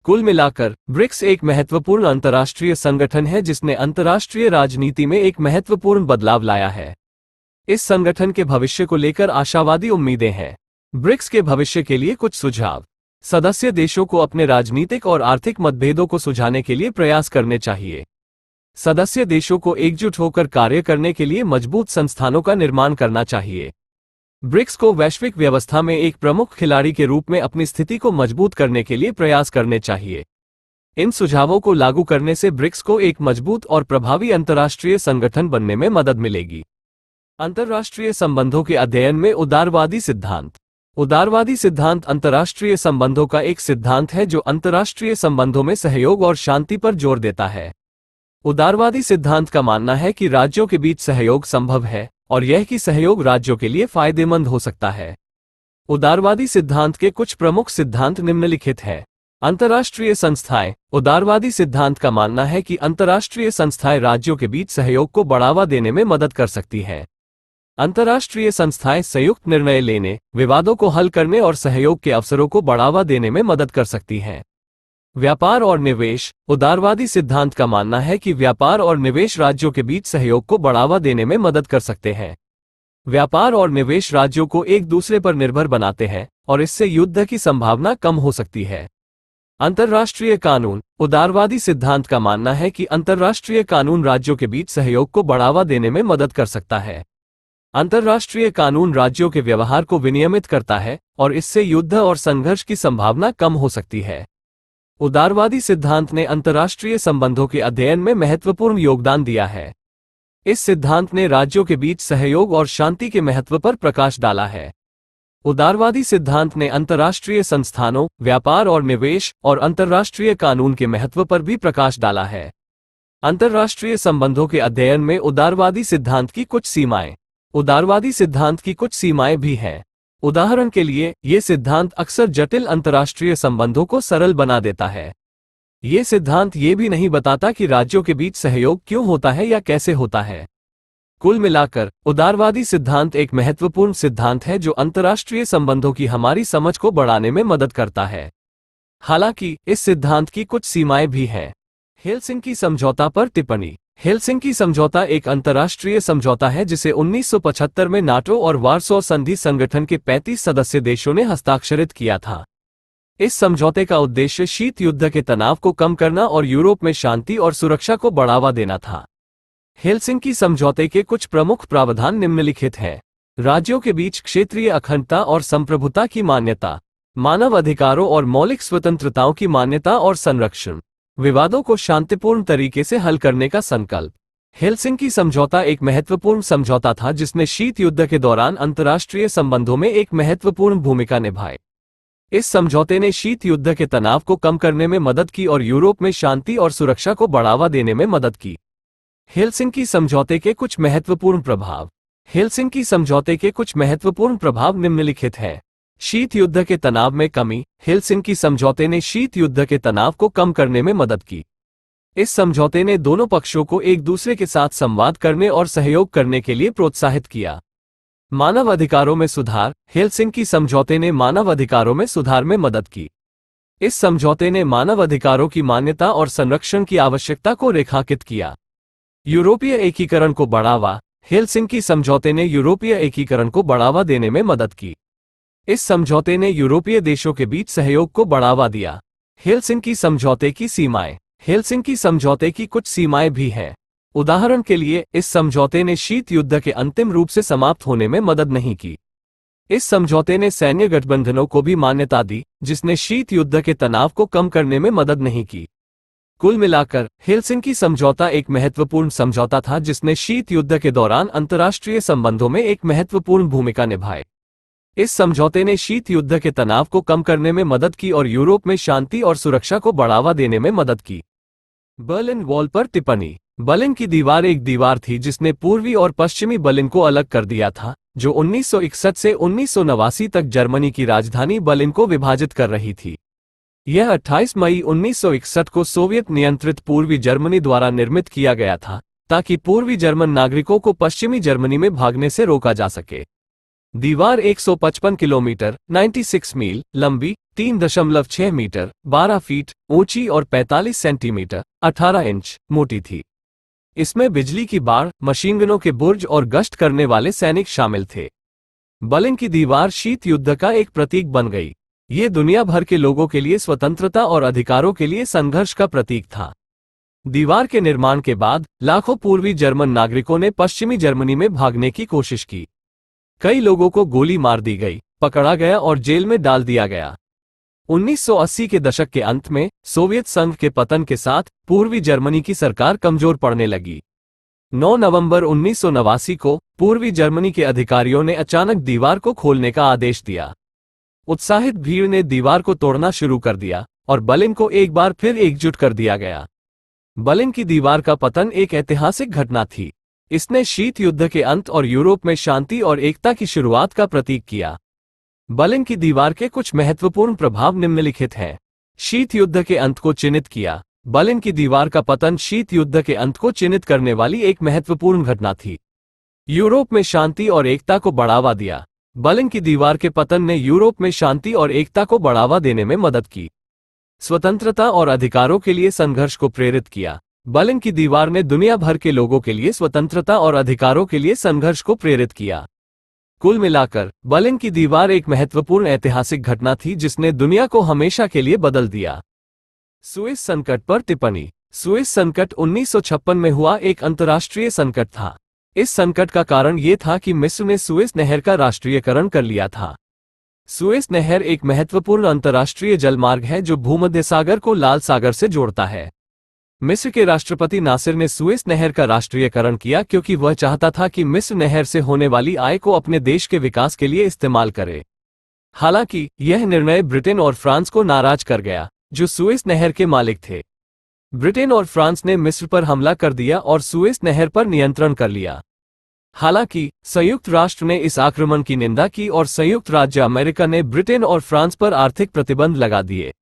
कुल मिलाकर ब्रिक्स एक महत्वपूर्ण अंतर्राष्ट्रीय संगठन है जिसने अंतर्राष्ट्रीय राजनीति में एक महत्वपूर्ण बदलाव लाया है। इस संगठन के भविष्य को लेकर आशावादी उम्मीदें हैं। ब्रिक्स के भविष्य के लिए कुछ सुझाव। सदस्य देशों को अपने राजनीतिक और आर्थिक मतभेदों को सुलझाने के लिए प्रयास करने चाहिए। सदस्य देशों को एकजुट होकर कार्य करने के लिए मजबूत संस्थानों का निर्माण करना चाहिए। ब्रिक्स को वैश्विक व्यवस्था में एक प्रमुख खिलाड़ी के रूप में अपनी स्थिति को मजबूत करने के लिए प्रयास करने चाहिए। इन सुझावों को लागू करने से ब्रिक्स को एक मजबूत और प्रभावी अंतर्राष्ट्रीय संगठन बनने में मदद मिलेगी। अंतर्राष्ट्रीय संबंधों के अध्ययन में उदारवादी सिद्धांत। उदारवादी सिद्धांत अंतर्राष्ट्रीय संबंधों का एक सिद्धांत है जो अंतर्राष्ट्रीय संबंधों में सहयोग और शांति पर जोर देता है। उदारवादी सिद्धांत का मानना है कि राज्यों के बीच सहयोग संभव है और यह कि सहयोग राज्यों के लिए फायदेमंद हो सकता है। उदारवादी सिद्धांत के कुछ प्रमुख सिद्धांत निम्नलिखित हैं। अंतर्राष्ट्रीय संस्थाएं। उदारवादी सिद्धांत का मानना है कि अंतर्राष्ट्रीय संस्थाएं राज्यों के बीच सहयोग को बढ़ावा देने में मदद कर सकती हैं। अंतर्राष्ट्रीय संस्थाएं संयुक्त निर्णय लेने, विवादों को हल करने और सहयोग के अवसरों को बढ़ावा देने में मदद कर सकती हैं। व्यापार और निवेश। उदारवादी सिद्धांत का मानना है कि व्यापार और निवेश राज्यों के बीच सहयोग को बढ़ावा देने में मदद कर सकते हैं। व्यापार और निवेश राज्यों को एक दूसरे पर निर्भर बनाते हैं और इससे युद्ध की संभावना कम हो सकती है। अंतर्राष्ट्रीय कानून। उदारवादी सिद्धांत का मानना है कि अंतर्राष्ट्रीय कानून राज्यों के बीच सहयोग को बढ़ावा देने में मदद कर सकता है। अंतर्राष्ट्रीय कानून राज्यों के व्यवहार को विनियमित करता है और इससे युद्ध और संघर्ष की संभावना कम हो सकती है। उदारवादी सिद्धांत ने अंतर्राष्ट्रीय संबंधों के अध्ययन में महत्वपूर्ण योगदान दिया है। इस सिद्धांत ने राज्यों के बीच सहयोग और शांति के महत्व पर प्रकाश डाला है। उदारवादी सिद्धांत ने अंतर्राष्ट्रीय संस्थानों, व्यापार और निवेश और अंतर्राष्ट्रीय कानून के महत्व पर भी प्रकाश डाला है। अंतर्राष्ट्रीय संबंधों के अध्ययन में उदारवादी सिद्धांत की कुछ सीमाएं। उदारवादी सिद्धांत की कुछ सीमाएं भी हैं। उदाहरण के लिए, ये सिद्धांत अक्सर जटिल अंतर्राष्ट्रीय संबंधों को सरल बना देता है। ये सिद्धांत ये भी नहीं बताता कि राज्यों के बीच सहयोग क्यों होता है या कैसे होता है। कुल मिलाकर, उदारवादी सिद्धांत एक महत्वपूर्ण सिद्धांत है जो अंतर्राष्ट्रीय संबंधों की हमारी समझ को बढ़ाने में मदद करता है। हालांकि, इस सिद्धांत की कुछ सीमाएं भी हैं। हेलसिंकी समझौता पर टिप्पणी। हेलसिंकी समझौता एक अंतर्राष्ट्रीय समझौता है जिसे 1975 में नाटो और वार्सो संधि संगठन के 35 सदस्य देशों ने हस्ताक्षरित किया था। इस समझौते का उद्देश्य शीत युद्ध के तनाव को कम करना और यूरोप में शांति और सुरक्षा को बढ़ावा देना था। हेलसिंकी समझौते के कुछ प्रमुख प्रावधान निम्नलिखित हैं। राज्यों के बीच क्षेत्रीय अखंडता और संप्रभुता की मान्यता, मानव अधिकारों और मौलिक स्वतंत्रताओं की मान्यता और संरक्षण, विवादों को शांतिपूर्ण तरीके से हल करने का संकल्प। हेलसिंकी समझौता एक महत्वपूर्ण समझौता था जिसने शीत युद्ध के दौरान अंतर्राष्ट्रीय संबंधों में एक महत्वपूर्ण भूमिका निभाई। इस समझौते ने शीत युद्ध के तनाव को कम करने में मदद की और यूरोप में शांति और सुरक्षा को बढ़ावा देने में मदद की। हेलसिंकी समझौते के कुछ महत्वपूर्ण प्रभाव। हेलसिंकी समझौते के कुछ महत्वपूर्ण प्रभाव निम्नलिखित हैं। शीत युद्ध के तनाव में कमी। हेलसिंकी समझौते ने शीत युद्ध के तनाव को कम करने में मदद की। इस समझौते ने दोनों पक्षों को एक दूसरे के साथ संवाद करने और सहयोग करने के लिए प्रोत्साहित किया। मानव अधिकारों में सुधार। हेलसिंकी समझौते ने मानव अधिकारों में सुधार में मदद की। इस समझौते ने मानव अधिकारों की मान्यता और संरक्षण की आवश्यकता को रेखांकित किया। यूरोपीय एकीकरण को बढ़ावा। हेलसिंकी समझौते ने यूरोपीय एकीकरण को बढ़ावा देने में मदद की। इस समझौते ने यूरोपीय देशों के बीच सहयोग को बढ़ावा दिया। हेलसिंकी समझौते की सीमाएं। हेलसिंकी समझौते की कुछ सीमाएं भी हैं। उदाहरण के लिए, इस समझौते ने शीत युद्ध के अंतिम रूप से समाप्त होने में मदद नहीं की। इस समझौते ने सैन्य गठबंधनों को भी मान्यता दी, जिसने शीत युद्ध के तनाव को कम करने में मदद नहीं की। कुल मिलाकर, हेलसिंकी समझौता एक महत्वपूर्ण समझौता था जिसने शीत युद्ध के दौरान अंतर्राष्ट्रीय संबंधों में एक महत्वपूर्ण भूमिका निभाई। इस समझौते ने शीत युद्ध के तनाव को कम करने में मदद की और यूरोप में शांति और सुरक्षा को बढ़ावा देने में मदद की। बर्लिन वॉल पर टिप्पणी। बर्लिन की दीवार एक दीवार थी जिसने पूर्वी और पश्चिमी बर्लिन को अलग कर दिया था, जो 1961 से 1989 तक जर्मनी की राजधानी बर्लिन को विभाजित कर रही थी। यह 28 मई 1961 को सोवियत नियंत्रित पूर्वी जर्मनी द्वारा निर्मित किया गया था, ताकि पूर्वी जर्मन नागरिकों को पश्चिमी जर्मनी में भागने से रोका जा सके। दीवार 155 किलोमीटर 96 मील लंबी, 3.6 मीटर 12 फीट ऊंची और 45 सेंटीमीटर 18 इंच मोटी थी। इसमें बिजली की बाड़, मशीनगनों के बुर्ज और गश्त करने वाले सैनिक शामिल थे। बर्लिन की दीवार शीत युद्ध का एक प्रतीक बन गई। ये दुनिया भर के लोगों के लिए स्वतंत्रता और अधिकारों के लिए संघर्ष का प्रतीक था। दीवार के निर्माण के बाद लाखों पूर्वी जर्मन नागरिकों ने पश्चिमी जर्मनी में भागने की कोशिश की। कई लोगों को गोली मार दी गई, पकड़ा गया और जेल में डाल दिया गया। 1980 के दशक के अंत में सोवियत संघ के पतन के साथ पूर्वी जर्मनी की सरकार कमजोर पड़ने लगी। 9 नवंबर 1989 को पूर्वी जर्मनी के अधिकारियों ने अचानक दीवार को खोलने का आदेश दिया। उत्साहित भीड़ ने दीवार को तोड़ना शुरू कर दिया और बर्लिन को एक बार फिर एकजुट कर दिया गया। बर्लिन की दीवार का पतन एक ऐतिहासिक घटना थी। इसने शीत युद्ध के अंत और यूरोप में शांति और एकता की शुरुआत का प्रतीक किया। बर्लिन की दीवार के कुछ महत्वपूर्ण प्रभाव निम्नलिखित हैं। शीत युद्ध के अंत को चिन्हित किया। बर्लिन की दीवार का पतन शीत युद्ध के अंत को चिन्हित करने वाली एक महत्वपूर्ण घटना थी। यूरोप में शांति और एकता को बढ़ावा दिया। बर्लिन की दीवार के पतन ने यूरोप में शांति और एकता को बढ़ावा देने में मदद की। स्वतंत्रता और अधिकारों के लिए संघर्ष को प्रेरित किया। बर्लिन की दीवार ने दुनिया भर के लोगों के लिए स्वतंत्रता और अधिकारों के लिए संघर्ष को प्रेरित किया। कुल मिलाकर, बर्लिन की दीवार एक महत्वपूर्ण ऐतिहासिक घटना थी जिसने दुनिया को हमेशा के लिए बदल दिया। सुएज संकट पर टिप्पणी। सुएज संकट 1956 में हुआ एक अंतर्राष्ट्रीय संकट था। इस संकट का कारण ये था कि मिस्र ने सुएज नहर का राष्ट्रीयकरण कर लिया था। सुएज नहर एक महत्वपूर्ण अंतर्राष्ट्रीय जलमार्ग है जो भूमध्य सागर को लाल सागर से जोड़ता है। मिस्र के राष्ट्रपति नासिर ने सुएज नहर का राष्ट्रीयकरण किया क्योंकि वह चाहता था कि मिस्र नहर से होने वाली आय को अपने देश के विकास के लिए इस्तेमाल करे। हालांकि यह निर्णय ब्रिटेन और फ्रांस को नाराज कर गया, जो सुएज नहर के मालिक थे। ब्रिटेन और फ्रांस ने मिस्र पर हमला कर दिया और सुएज नहर पर नियंत्रण कर लिया। हालांकि संयुक्त राष्ट्र ने इस आक्रमण की निंदा की और संयुक्त राज्य अमेरिका ने ब्रिटेन और फ्रांस पर आर्थिक प्रतिबंध लगा दिए।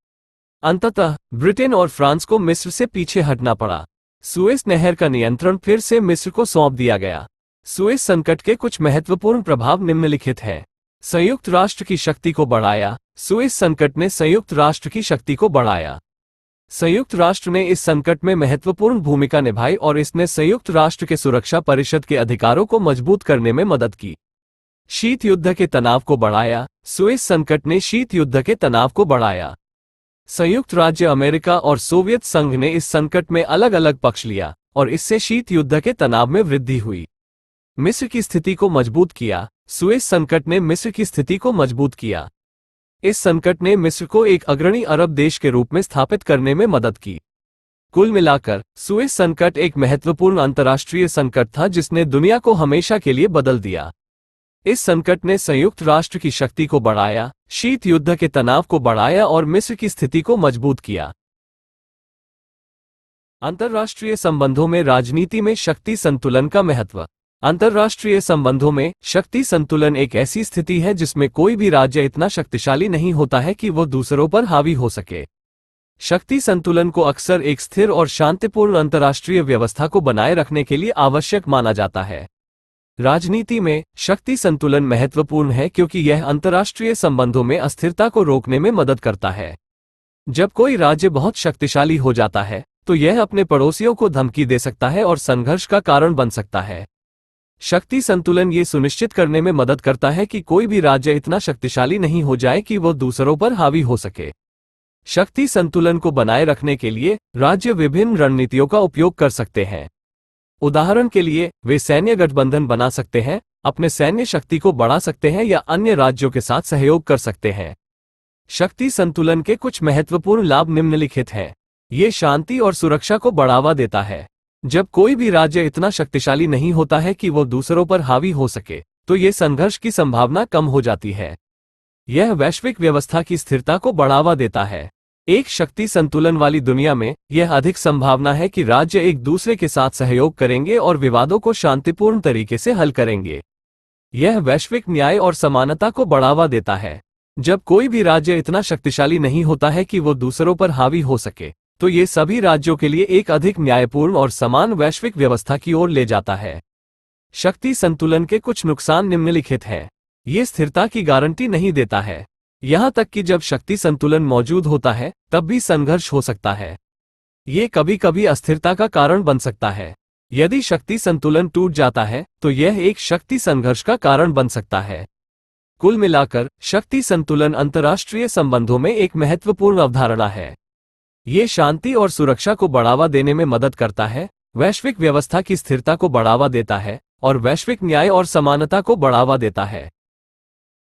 अंततः ब्रिटेन और फ्रांस को मिस्र से पीछे हटना पड़ा। सुएज नहर का नियंत्रण फिर से मिस्र को सौंप दिया गया। सुएज संकट के कुछ महत्वपूर्ण प्रभाव निम्नलिखित हैं। संयुक्त राष्ट्र की शक्ति को बढ़ाया। सुएज संकट ने संयुक्त राष्ट्र की शक्ति को बढ़ाया। संयुक्त राष्ट्र ने इस संकट में महत्वपूर्ण भूमिका निभाई और इसने संयुक्त राष्ट्र के सुरक्षा परिषद के अधिकारों को मजबूत करने में मदद की। शीत युद्ध के तनाव को बढ़ाया। सुएज संकट ने शीत युद्ध के तनाव को बढ़ाया। संयुक्त राज्य अमेरिका और सोवियत संघ ने इस संकट में अलग अलग पक्ष लिया और इससे शीत युद्ध के तनाव में वृद्धि हुई। मिस्र की स्थिति को मजबूत किया। सुएज संकट ने मिस्र की स्थिति को मजबूत किया। इस संकट ने मिस्र को एक अग्रणी अरब देश के रूप में स्थापित करने में मदद की। कुल मिलाकर, सुएज संकट एक महत्वपूर्ण अंतर्राष्ट्रीय संकट था जिसने दुनिया को हमेशा के लिए बदल दिया। इस संकट ने संयुक्त राष्ट्र की शक्ति को बढ़ाया, शीत युद्ध के तनाव को बढ़ाया और मिस्र की स्थिति को मजबूत किया। अंतर्राष्ट्रीय संबंधों में राजनीति में शक्ति संतुलन का महत्व। अंतर्राष्ट्रीय संबंधों में शक्ति संतुलन एक ऐसी स्थिति है जिसमें कोई भी राज्य इतना शक्तिशाली नहीं होता है कि वो दूसरों पर हावी हो सके। शक्ति संतुलन को अक्सर एक स्थिर और शांतिपूर्ण अंतर्राष्ट्रीय व्यवस्था को बनाए रखने के लिए आवश्यक माना जाता है। राजनीति में शक्ति संतुलन महत्वपूर्ण है क्योंकि यह अंतर्राष्ट्रीय संबंधों में अस्थिरता को रोकने में मदद करता है। जब कोई राज्य बहुत शक्तिशाली हो जाता है तो यह अपने पड़ोसियों को धमकी दे सकता है और संघर्ष का कारण बन सकता है। शक्ति संतुलन ये सुनिश्चित करने में मदद करता है कि कोई भी राज्य इतना शक्तिशाली नहीं हो जाए कि वो दूसरों पर हावी हो सके। शक्ति संतुलन को बनाए रखने के लिए राज्य विभिन्न रणनीतियों का उपयोग कर सकते हैं। उदाहरण के लिए वे सैन्य गठबंधन बना सकते हैं, अपने सैन्य शक्ति को बढ़ा सकते हैं या अन्य राज्यों के साथ सहयोग कर सकते हैं। शक्ति संतुलन के कुछ महत्वपूर्ण लाभ निम्नलिखित हैं। ये शांति और सुरक्षा को बढ़ावा देता है। जब कोई भी राज्य इतना शक्तिशाली नहीं होता है कि वो दूसरों पर हावी हो सके, तो ये संघर्ष की संभावना कम हो जाती है। यह वैश्विक व्यवस्था की स्थिरता को बढ़ावा देता है। एक शक्ति संतुलन वाली दुनिया में यह अधिक संभावना है कि राज्य एक दूसरे के साथ सहयोग करेंगे और विवादों को शांतिपूर्ण तरीके से हल करेंगे। यह वैश्विक न्याय और समानता को बढ़ावा देता है। जब कोई भी राज्य इतना शक्तिशाली नहीं होता है कि वो दूसरों पर हावी हो सके, तो ये सभी राज्यों के लिए एक अधिक न्यायपूर्ण और समान वैश्विक व्यवस्था की ओर ले जाता है। शक्ति संतुलन के कुछ नुकसान निम्नलिखित हैं। ये स्थिरता की गारंटी नहीं देता है। यहां तक कि जब शक्ति संतुलन मौजूद होता है तब भी संघर्ष हो सकता है। ये कभी कभी अस्थिरता का कारण बन सकता है। यदि शक्ति संतुलन टूट जाता है तो यह एक शक्ति संघर्ष का कारण बन सकता है। कुल मिलाकर शक्ति संतुलन अंतर्राष्ट्रीय संबंधों में एक महत्वपूर्ण अवधारणा है। ये शांति और सुरक्षा को बढ़ावा देने में मदद करता है, वैश्विक व्यवस्था की स्थिरता को बढ़ावा देता है और वैश्विक न्याय और समानता को बढ़ावा देता है।